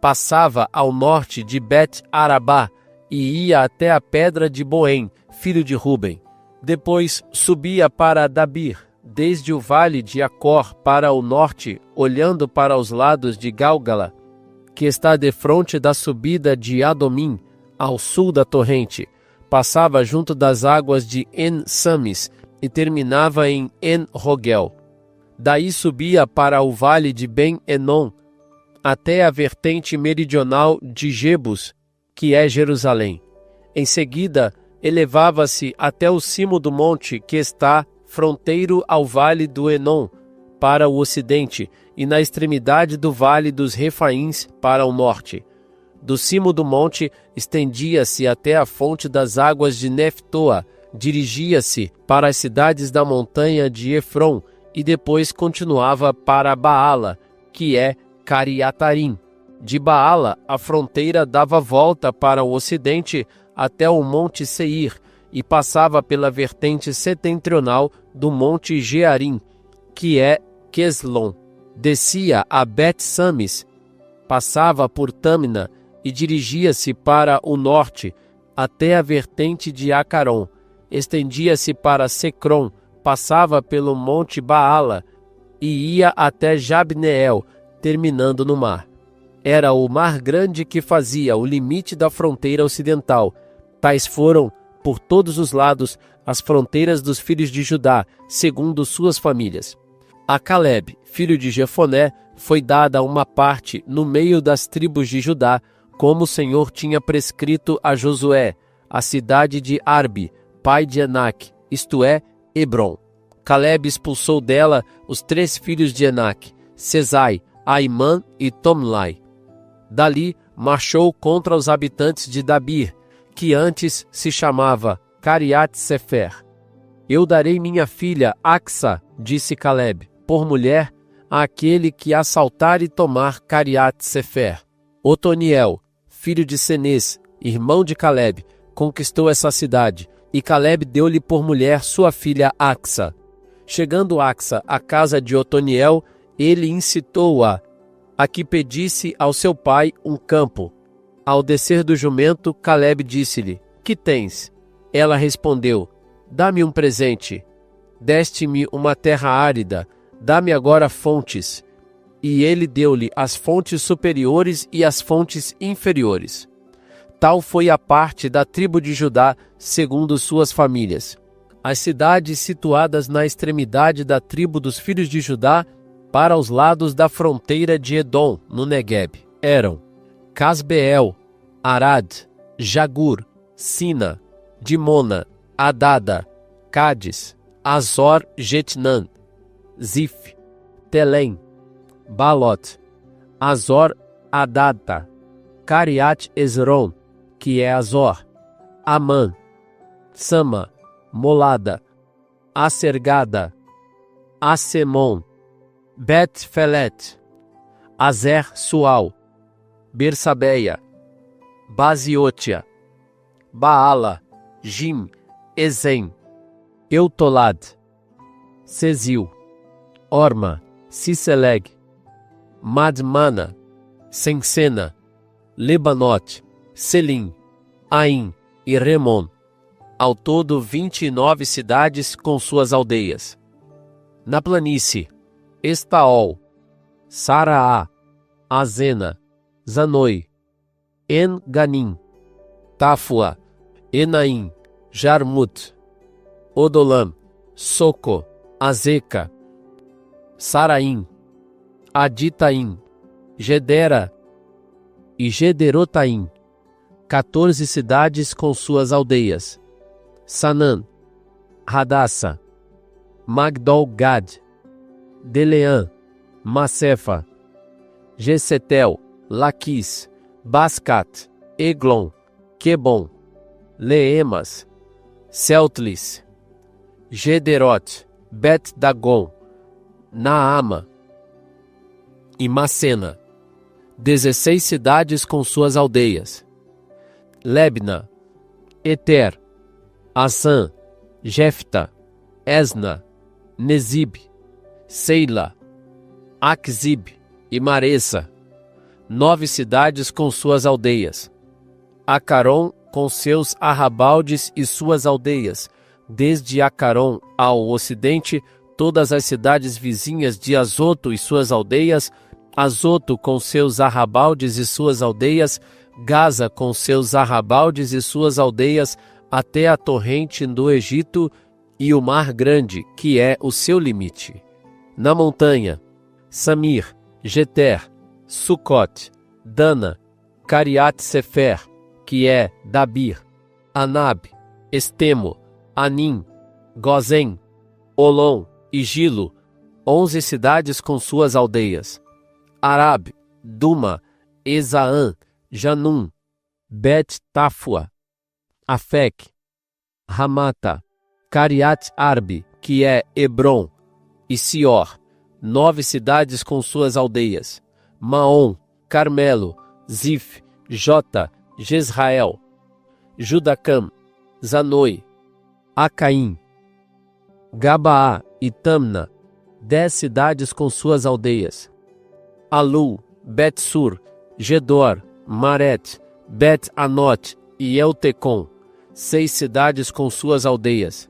passava ao norte de Bet-Arabá e ia até a pedra de Boém, filho de Ruben. Depois subia para Dabir, desde o vale de Acor para o norte, olhando para os lados de Gálgala, que está defronte da subida de Adomim, ao sul da torrente. Passava junto das águas de En-Samis e terminava em En-Rogel. Daí subia para o vale de Ben-Enom, até a vertente meridional de Jebus, que é Jerusalém. Em seguida, elevava-se até o cimo do monte que está fronteiro ao vale do Enom, para o ocidente, e na extremidade do vale dos Refaíns, para o norte. Do cimo do monte, estendia-se até a fonte das águas de Neftoa, dirigia-se para as cidades da montanha de Efron, e depois continuava para Baala, que é Cariatarim. De Baala, a fronteira dava volta para o ocidente até o monte Seir, e passava pela vertente setentrional do monte Gearim, que é Queslon. Descia a Bet-Sames, passava por Tâmina e dirigia-se para o norte, até a vertente de Acaron. Estendia-se para Secron, passava pelo monte Baala e ia até Jabneel, terminando no mar. Era o mar grande que fazia o limite da fronteira ocidental. Tais foram, por todos os lados, as fronteiras dos filhos de Judá, segundo suas famílias. A Caleb, filho de Jefoné, foi dada uma parte no meio das tribos de Judá, como o Senhor tinha prescrito a Josué, a cidade de Arbe, pai de Enac, isto é, Hebron. Caleb expulsou dela os 3 filhos de Enac, Sesai, Aimã e Tomlai. Dali marchou contra os habitantes de Dabir, que antes se chamava Cariat-Sefer. Eu darei minha filha Axa, disse Caleb, por mulher àquele que assaltar e tomar Cariat-Sefer. Otoniel, filho de Cenez, irmão de Caleb, conquistou essa cidade, e Caleb deu-lhe por mulher sua filha Axa. Chegando Axa à casa de Otoniel, ele incitou-a a que pedisse ao seu pai um campo. Ao descer do jumento, Caleb disse-lhe: Que tens? Ela respondeu: Dá-me um presente. Deste-me uma terra árida, dá-me agora fontes. E ele deu-lhe as fontes superiores e as fontes inferiores. Tal foi a parte da tribo de Judá, segundo suas famílias. As cidades situadas na extremidade da tribo dos filhos de Judá, para os lados da fronteira de Edom, no Negueb, eram Casbeel, Arad, Jagur, Sina, Dimona, Adada, Cádiz, Azor, Jetnan, Zif, Telém, Balot, Azor, Adata, Cariat Ezron, que é Azor, Amã, Sama, Molada, Acergada, Asemon, Bet-Felet, Azer Sual, Bersabeia, Baziotia, Baala, Jim, Ezem, Eutolad, Cezil, Orma, Ciseleg, Madmana, Sensena, Lebanote, Selim, Aim e Remon. Ao todo 29 cidades com suas aldeias. Na planície, Estaol, Saraá, Azena, Zanoi, En-Ganim, Tafua, Enaim, Jarmut, Odolam, Soco, Azeca, Saraim, Aditaim, Gedera e Gederotaim, 14 cidades com suas aldeias. Sanã, Hadassa, Magdol-Gad, Deleã, Macefa, Gesetel, Laquis, Bascat, Eglon, Quebon, Leemas, Celtlis, Gederot, Bet-Dagon, Naama e Macena, 16 cidades com suas aldeias. Lebna, Eter, Assã, Jefta, Esna, Nezib, Seila, Aquzib e Maressa, 9 cidades com suas aldeias. Acaron com seus arrabaldes e suas aldeias, desde Acaron ao ocidente, todas as cidades vizinhas de Azoto e suas aldeias, Azoto com seus arrabaldes e suas aldeias, Gaza com seus arrabaldes e suas aldeias, até a torrente do Egito e o Mar Grande, que é o seu limite. na montanha, Samir, Jeter, Sucote, Dana, Cariat-Sefer, que é Dabir, Anab, Estemo, Anim, Gozem, Olom e Gilo, 11 cidades com suas aldeias. Arab, Duma, Ezaã, Janum, Bet-Tafua, Afec, Ramata, Cariat-Arbe, que é Hebron, e Sior, 9 cidades com suas aldeias. Maom, Carmelo, Zif, Jota, Jezrael, Judacam, Zanoi, Acaim, Gabaá e Tamna, 10 cidades com suas aldeias. Alu, Bet-Sur, Gedor, Maret, Bet-Anot e Eltecom, 6 cidades com suas aldeias.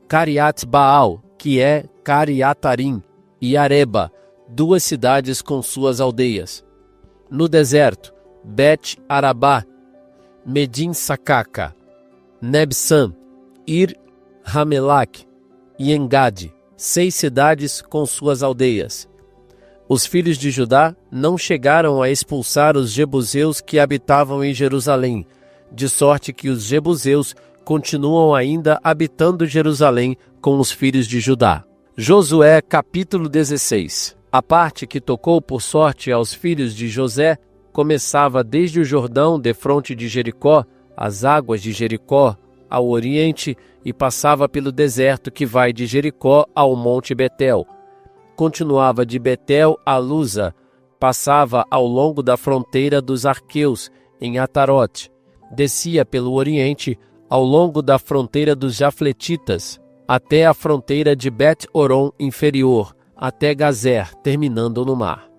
Cariat-Baal, que é Cariatarim, e Areba, 2 cidades com suas aldeias. No deserto, Bet-Arabá, Medim-Sacaca, Nebsam, Ir-Hamelak e Engade, 6 cidades com suas aldeias. Os filhos de Judá não chegaram a expulsar os jebuseus que habitavam em Jerusalém, de sorte que os jebuseus continuam ainda habitando Jerusalém com os filhos de Judá. Josué capítulo 16. A parte que tocou por sorte aos filhos de José começava desde o Jordão defronte de Jericó, as águas de Jericó, ao oriente, e passava pelo deserto que vai de Jericó ao monte Betel. Continuava de Betel a Luza, passava ao longo da fronteira dos arqueus, em Atarote, descia pelo oriente, ao longo da fronteira dos Jafletitas, até a fronteira de Bet-Oron inferior, até Gazer, terminando no mar.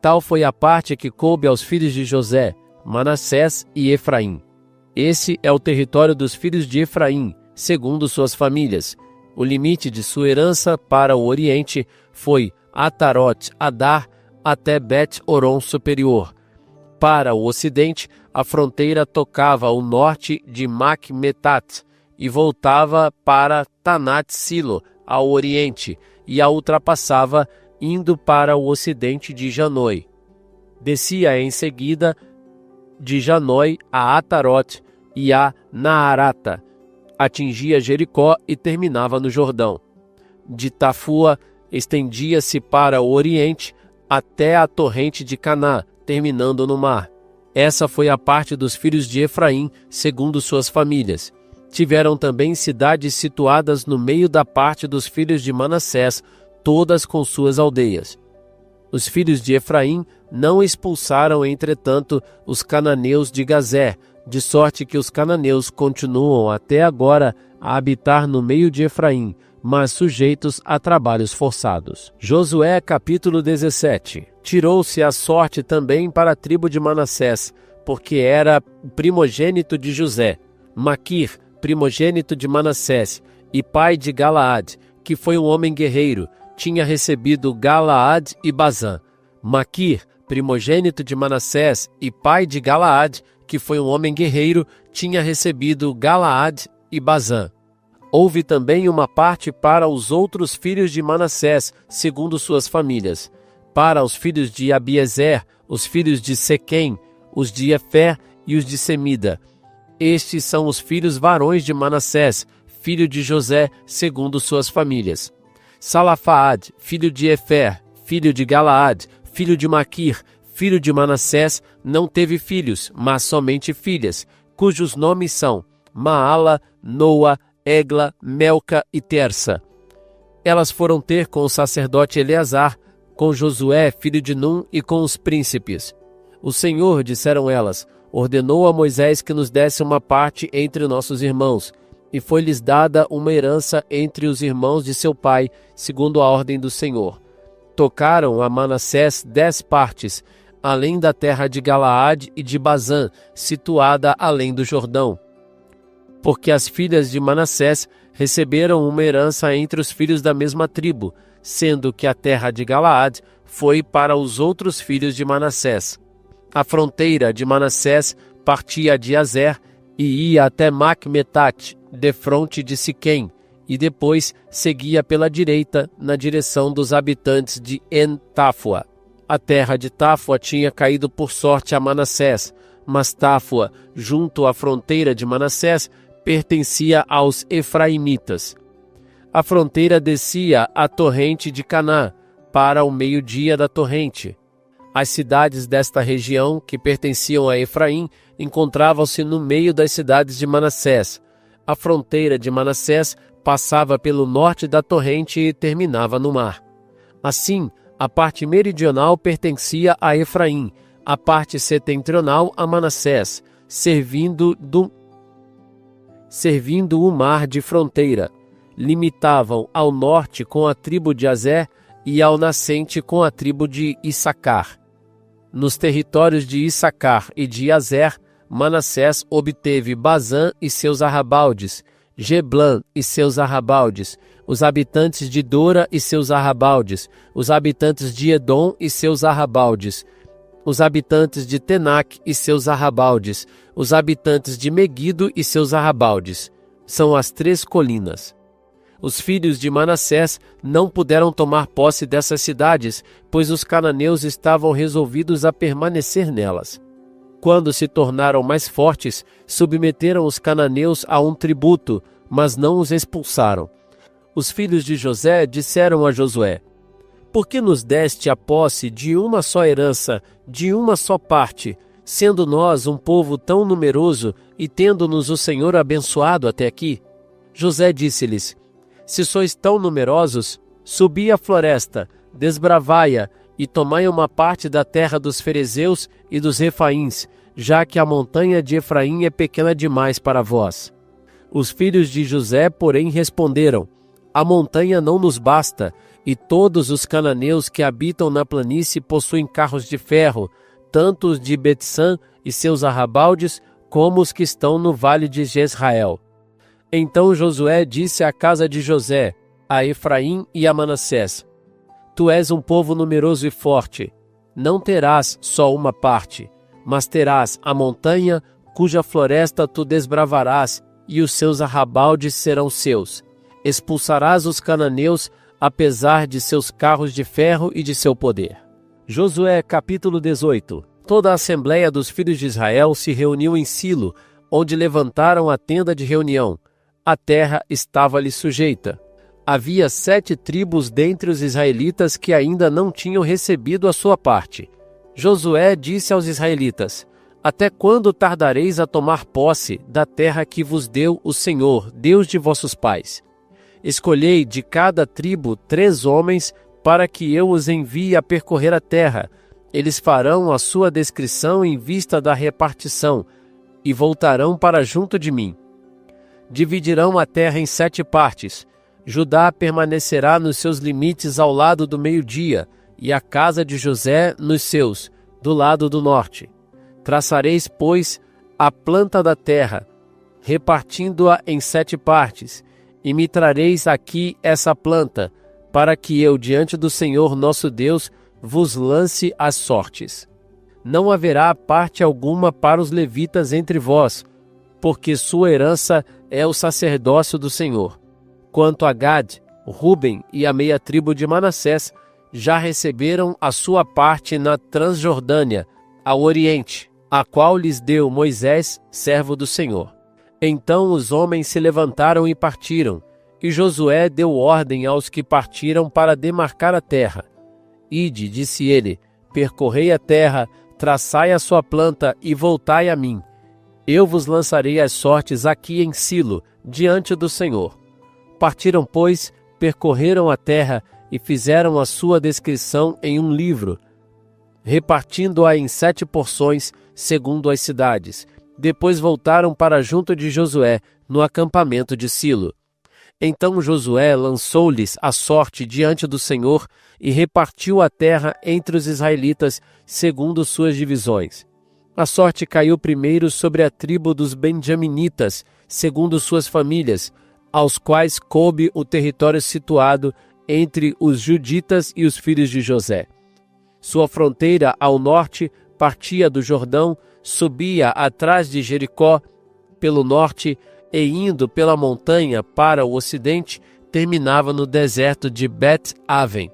Tal foi a parte que coube aos filhos de José, Manassés e Efraim. Esse é o território dos filhos de Efraim, segundo suas famílias. O limite de sua herança para o oriente foi Atarote-Adar até Bet-Oron superior. Para o ocidente, a fronteira tocava o norte de Macmetat e voltava para Tanat-Silo, ao oriente, e a ultrapassava indo para o ocidente de Janoi. Descia em seguida de Janoi a Atarote e a Naarata, atingia Jericó e terminava no Jordão. De Tafua, estendia-se para o oriente até a torrente de Caná, terminando no mar. Essa foi a parte dos filhos de Efraim, segundo suas famílias. Tiveram também cidades situadas no meio da parte dos filhos de Manassés, todas com suas aldeias. Os filhos de Efraim não expulsaram, entretanto, os cananeus de Gazé, de sorte que os cananeus continuam até agora a habitar no meio de Efraim, mas sujeitos a trabalhos forçados. Josué capítulo 17. Tirou-se a sorte também para a tribo de Manassés, porque era o primogênito de José. Maquir, primogênito de Manassés, e pai de Galaad, que foi um homem guerreiro, tinha recebido Galaad e Bazã. Maquir, primogênito de Manassés, e pai de Galaad, que foi um homem guerreiro, tinha recebido Galaad e Bazã. Houve também uma parte para os outros filhos de Manassés, segundo suas famílias. Para os filhos de Abiezer, os filhos de Sequém, os de Efer e os de Semida. Estes são os filhos varões de Manassés, filho de José, segundo suas famílias. Salafaad, filho de Efer, filho de Galaad, filho de Maquir, filho de Manassés, não teve filhos, mas somente filhas, cujos nomes são Maala, Noa, Egla, Melca e Tersa. Elas foram ter com o sacerdote Eleazar, com Josué, filho de Num, e com os príncipes. O Senhor, disseram elas, ordenou a Moisés que nos desse uma parte entre nossos irmãos, e foi-lhes dada uma herança entre os irmãos de seu pai, segundo a ordem do Senhor. Tocaram a Manassés 10 partes, além da terra de Galaad e de Bazã, situada além do Jordão. Porque as filhas de Manassés receberam uma herança entre os filhos da mesma tribo, sendo que a terra de Galaad foi para os outros filhos de Manassés. A fronteira de Manassés partia de Azer e ia até Macmetat, defronte de Siquém, e depois seguia pela direita na direção dos habitantes de En-Táfua. A terra de Táfua tinha caído por sorte a Manassés, mas Táfua, junto à fronteira de Manassés, pertencia aos efraimitas. A fronteira descia à torrente de Caná, para o meio-dia da torrente. As cidades desta região, que pertenciam a Efraim, encontravam-se no meio das cidades de Manassés. A fronteira de Manassés passava pelo norte da torrente e terminava no mar. Assim, a parte meridional pertencia a Efraim, a parte setentrional a Manassés, servindo o mar de fronteira. Limitavam ao norte com a tribo de Azer e ao nascente com a tribo de Issacar. Nos territórios de Issacar e de Azer, Manassés obteve Bazã e seus arrabaldes, Geblã e seus arrabaldes, os habitantes de Dora e seus arrabaldes, os habitantes de Edom e seus arrabaldes, os habitantes de Tenac e seus arrabaldes, os habitantes de Meguido e seus arrabaldes. São as 3 colinas. Os filhos de Manassés não puderam tomar posse dessas cidades, pois os cananeus estavam resolvidos a permanecer nelas. Quando se tornaram mais fortes, submeteram os cananeus a um tributo, mas não os expulsaram. Os filhos de José disseram a Josué: Por que nos deste a posse de uma só herança, de uma só parte, sendo nós um povo tão numeroso e tendo-nos o Senhor abençoado até aqui? José disse-lhes: Se sois tão numerosos, subi à floresta, desbravai-a e tomai uma parte da terra dos ferezeus e dos refaíns, já que a montanha de Efraim é pequena demais para vós. Os filhos de José, porém, responderam: A montanha não nos basta, e todos os cananeus que habitam na planície possuem carros de ferro, tanto os de Betsã e seus arrabaldes, como os que estão no vale de Jezrael. Então Josué disse à casa de José, a Efraim e a Manassés: Tu és um povo numeroso e forte. Não terás só uma parte, mas terás a montanha, cuja floresta tu desbravarás, e os seus arrabaldes serão seus. Expulsarás os cananeus, apesar de seus carros de ferro e de seu poder. Josué capítulo 18. Toda a assembleia dos filhos de Israel se reuniu em Silo, onde levantaram a tenda de reunião. A terra estava-lhe sujeita. Havia 7 tribos dentre os israelitas que ainda não tinham recebido a sua parte. Josué disse aos israelitas: Até quando tardareis a tomar posse da terra que vos deu o Senhor, Deus de vossos pais? Escolhei de cada tribo 3 homens para que eu os envie a percorrer a terra. Eles farão a sua descrição em vista da repartição e voltarão para junto de mim. Dividirão a terra em 7 partes. Judá permanecerá nos seus limites ao lado do meio-dia, e a casa de José nos seus, do lado do norte. Traçareis, pois, a planta da terra, repartindo-a em 7 partes, e me trareis aqui essa planta, para que eu, diante do Senhor nosso Deus, vos lance as sortes. Não haverá parte alguma para os levitas entre vós, porque sua herança é o sacerdócio do Senhor. Quanto a Gad, Ruben e a meia tribo de Manassés, já receberam a sua parte na Transjordânia, ao oriente, a qual lhes deu Moisés, servo do Senhor. Então os homens se levantaram e partiram, e Josué deu ordem aos que partiram para demarcar a terra. Ide, disse ele, percorrei a terra, traçai a sua planta e voltai a mim. Eu vos lançarei as sortes aqui em Silo, diante do Senhor. Partiram, pois, percorreram a terra e fizeram a sua descrição em um livro, repartindo-a em 7 porções, segundo as cidades. Depois voltaram para junto de Josué, no acampamento de Silo. Então Josué lançou-lhes a sorte diante do Senhor e repartiu a terra entre os israelitas, segundo suas divisões. A sorte caiu primeiro sobre a tribo dos benjaminitas, segundo suas famílias, aos quais coube o território situado entre os juditas e os filhos de José. Sua fronteira ao norte partia do Jordão, subia atrás de Jericó, pelo norte, e indo pela montanha para o ocidente, terminava no deserto de Bet-Aven.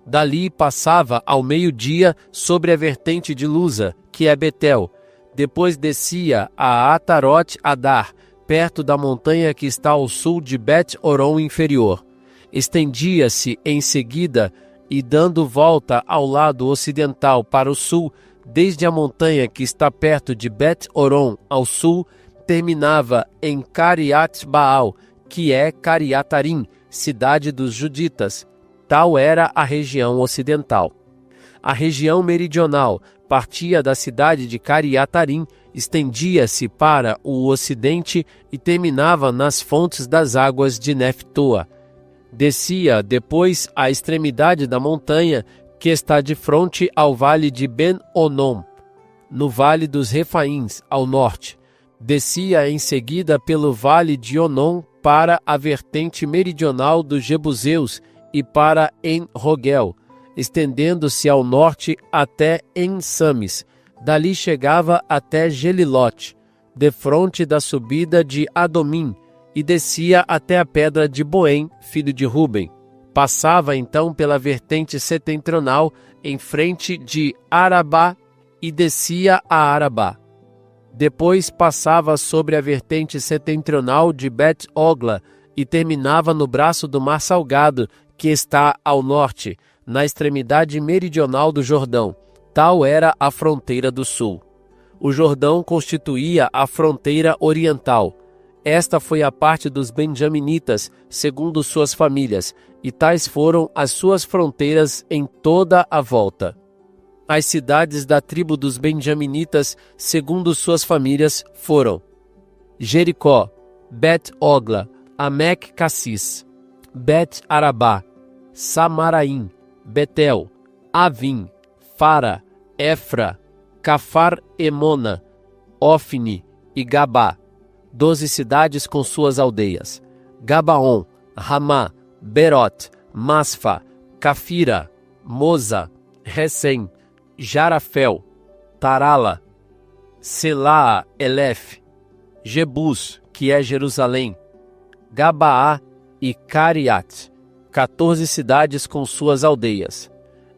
Dali passava ao meio-dia sobre a vertente de Luza, que é Betel. Depois descia a Atarot-Adar, perto da montanha que está ao sul de Bet-Oron inferior. Estendia-se em seguida e dando volta ao lado ocidental para o sul, desde a montanha que está perto de Bet-Oron ao sul, terminava em Cariat-Baal, que é Cariatarim, cidade dos juditas. Tal era a região ocidental. A região meridional partia da cidade de Cariatarim, estendia-se para o ocidente e terminava nas fontes das águas de Neftoa. Descia depois à extremidade da montanha, que está de frente ao vale de Ben-Onom, no vale dos Refaíns, ao norte. Descia em seguida pelo vale de Onom para a vertente meridional dos Jebuseus e para En-Rogel, estendendo-se ao norte até En-Sames. Dali chegava até Gelilote, defronte da subida de Adomim, e descia até a pedra de Boém, filho de Ruben. Passava então pela vertente setentrional, em frente de Arabá, e descia a Arabá. Depois passava sobre a vertente setentrional de Bet-Ogla, e terminava no braço do Mar Salgado, que está ao norte, na extremidade meridional do Jordão. Tal era a fronteira do sul. O Jordão constituía a fronteira oriental. Esta foi a parte dos benjaminitas, segundo suas famílias, e tais foram as suas fronteiras em toda a volta. As cidades da tribo dos benjaminitas, segundo suas famílias, foram Jericó, Bet-Ogla, Amec-Cassis, Bet-Arabá, Samaraim, Betel, Avim, Fara, Efra, Cafar-Emona, Ofni e Gabá, 12 cidades com suas aldeias. Gabaon, Ramá, Berot, Masfa, Cafira, Moza, Recém, Jarafel, Tarala, Selaa, Elef, Jebus, que é Jerusalém, Gabaá e Cariat, 14 cidades com suas aldeias.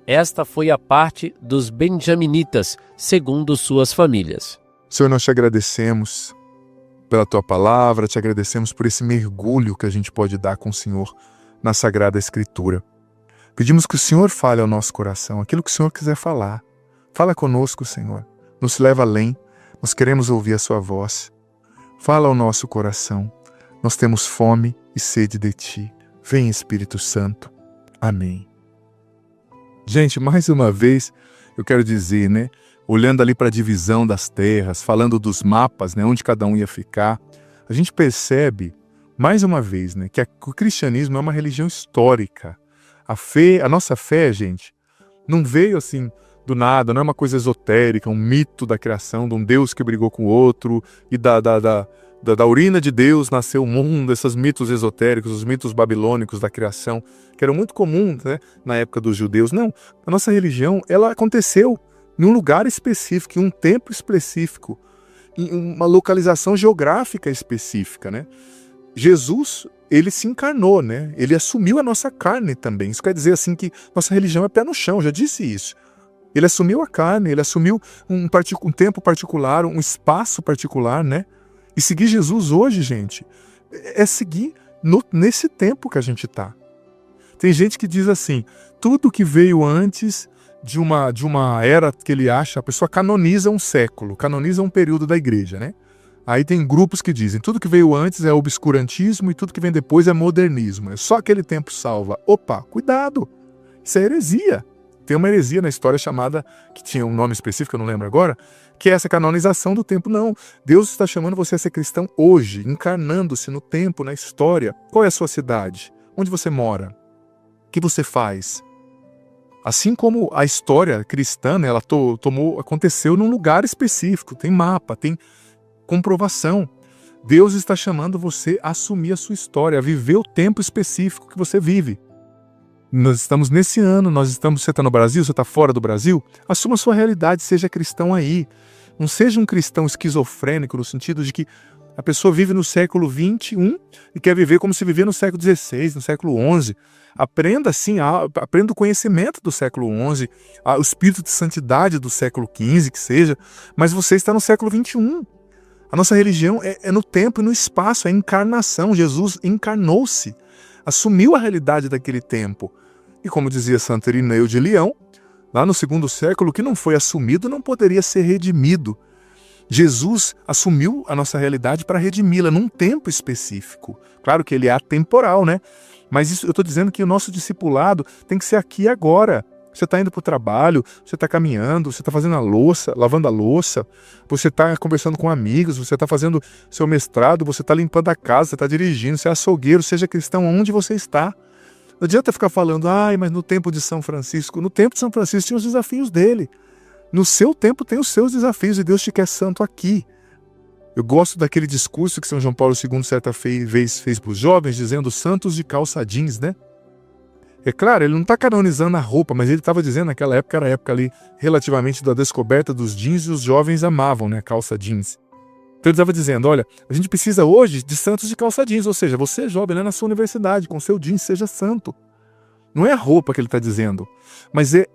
Esta foi a parte dos benjaminitas, segundo suas famílias. Senhor, nós te agradecemos pela tua palavra, te agradecemos por esse mergulho que a gente pode dar com o Senhor na Sagrada Escritura. Pedimos que o Senhor fale ao nosso coração, aquilo que o Senhor quiser falar. Fala conosco, Senhor. Nos leva além. Nós queremos ouvir a sua voz. Fala ao nosso coração. Nós temos fome e sede de ti. Vem, Espírito Santo. Amém. Gente, mais uma vez, eu quero dizer, olhando ali para a divisão das terras, falando dos mapas, onde cada um ia ficar, a gente percebe, mais uma vez, que o cristianismo é uma religião histórica. A nossa fé, gente, não veio assim do nada, não é uma coisa esotérica, um mito da criação, de um Deus que brigou com o outro, e da urina de Deus nasceu o mundo, esses mitos esotéricos, os mitos babilônicos da criação, que eram muito comuns na época dos judeus. Não, a nossa religião, ela aconteceu em um lugar específico, em um tempo específico, em uma localização geográfica específica. Jesus, ele se encarnou, ele assumiu a nossa carne também. Isso quer dizer assim que nossa religião é pé no chão, já disse isso. Ele assumiu a carne, ele assumiu um tempo particular, um espaço particular, E seguir Jesus hoje, gente, é seguir nesse tempo que a gente está. Tem gente que diz assim, tudo que veio antes de uma era que ele acha, a pessoa canoniza um século, canoniza um período da igreja, Aí tem grupos que dizem, tudo que veio antes é obscurantismo e tudo que vem depois é modernismo. É só aquele tempo salva. Opa, cuidado, isso é heresia. Tem uma heresia na história chamada, que tinha um nome específico, eu não lembro agora, que é essa canonização do tempo. Não, Deus está chamando você a ser cristão hoje, encarnando-se no tempo, na história. Qual é a sua cidade? Onde você mora? O que você faz? Assim como a história cristã, ela aconteceu num lugar específico, tem mapa, tem comprovação. Deus está chamando você a assumir a sua história, a viver o tempo específico que você vive. Nós estamos nesse ano, você está no Brasil, você está fora do Brasil, assuma a sua realidade, seja cristão aí. Não seja um cristão esquizofrênico no sentido de que A pessoa vive no século XXI e quer viver como se vivia no século XVI, no século XI. Aprenda assim, aprenda o conhecimento do século XI, o espírito de santidade do século XV, que seja, mas você está no século XXI. A nossa religião é no tempo e no espaço, é encarnação. Jesus encarnou-se, assumiu a realidade daquele tempo. E como dizia Santo Irineu de Leão, lá no segundo século, o que não foi assumido não poderia ser redimido. Jesus assumiu a nossa realidade para redimi-la num tempo específico. Claro que ele é atemporal, né? Mas isso, eu estou dizendo que o nosso discipulado tem que ser aqui e agora. Você está indo para o trabalho, você está caminhando, você está fazendo a louça, lavando a louça, você está conversando com amigos, você está fazendo seu mestrado, você está limpando a casa, você está dirigindo, você é açougueiro, seja cristão onde você está. Não adianta ficar falando, mas no tempo de São Francisco. No tempo de São Francisco tinha os desafios dele. No seu tempo tem os seus desafios e Deus te quer santo aqui. Eu gosto daquele discurso que São João Paulo II certa vez fez para os jovens, dizendo santos de calça jeans, né? É claro, ele não está canonizando a roupa, mas ele estava dizendo naquela época, era a época ali relativamente da descoberta dos jeans e os jovens amavam, né, calça jeans. Então ele estava dizendo, olha, a gente precisa hoje de santos de calça jeans, ou seja, você é jovem, né, na sua universidade, com seu jeans, seja santo. Não é a roupa que ele está dizendo, mas é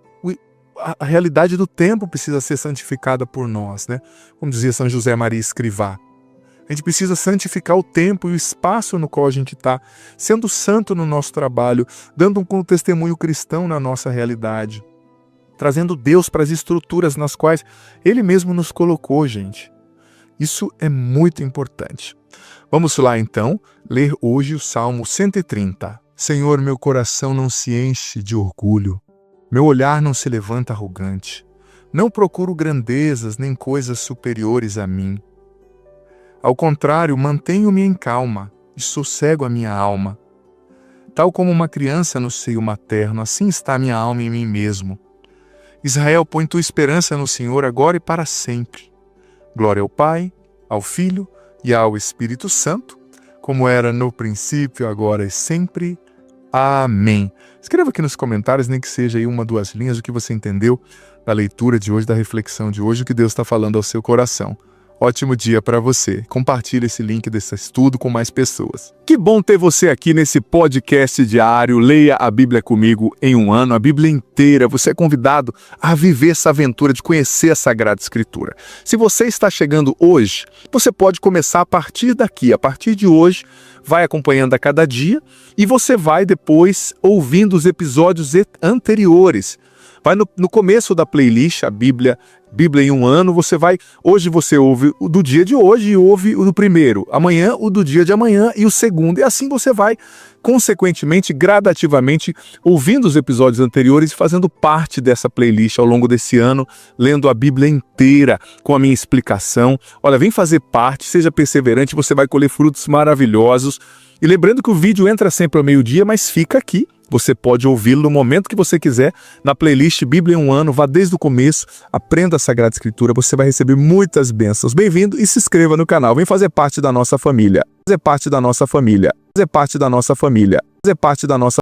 a realidade do tempo precisa ser santificada por nós, né? Como dizia São José Maria Escrivá. A gente precisa santificar o tempo e o espaço no qual a gente está, sendo santo no nosso trabalho, dando um testemunho cristão na nossa realidade, trazendo Deus para as estruturas nas quais Ele mesmo nos colocou, gente. Isso é muito importante. Vamos lá, então, ler hoje o Salmo 130. Senhor, meu coração não se enche de orgulho. Meu olhar não se levanta arrogante. Não procuro grandezas nem coisas superiores a mim. Ao contrário, mantenho-me em calma e sossego a minha alma. Tal como uma criança no seio materno, assim está minha alma em mim mesmo. Israel, põe tua esperança no Senhor agora e para sempre. Glória ao Pai, ao Filho e ao Espírito Santo, como era no princípio, agora e sempre. Amém. Escreva aqui nos comentários, nem que seja aí 1 ou 2 linhas, o que você entendeu da leitura de hoje, da reflexão de hoje, o que Deus está falando ao seu coração. Ótimo dia para você. Compartilhe esse link desse estudo com mais pessoas. Que bom ter você aqui nesse podcast diário. Leia a Bíblia comigo em 1 ano, a Bíblia inteira. Você é convidado a viver essa aventura de conhecer a Sagrada Escritura. Se você está chegando hoje, você pode começar a partir daqui. A partir de hoje, vai acompanhando a cada dia e você vai depois ouvindo os episódios anteriores. Vai no começo da playlist, a Bíblia em 1 ano, hoje você ouve o do dia de hoje e ouve o do primeiro, amanhã o do dia de amanhã e o segundo, e assim você vai, consequentemente, gradativamente, ouvindo os episódios anteriores e fazendo parte dessa playlist ao longo desse ano, lendo a Bíblia inteira com a minha explicação. Olha, vem fazer parte, seja perseverante, você vai colher frutos maravilhosos. E lembrando que o vídeo entra sempre ao meio-dia, mas fica aqui. Você pode ouvi-lo no momento que você quiser, na playlist Bíblia em 1 ano, vá desde o começo, aprenda a Sagrada Escritura, você vai receber muitas bênçãos. Bem-vindo e se inscreva no canal, vem fazer parte da nossa família. Fazer parte da nossa família. Fazer parte da nossa família. Fazer parte da nossa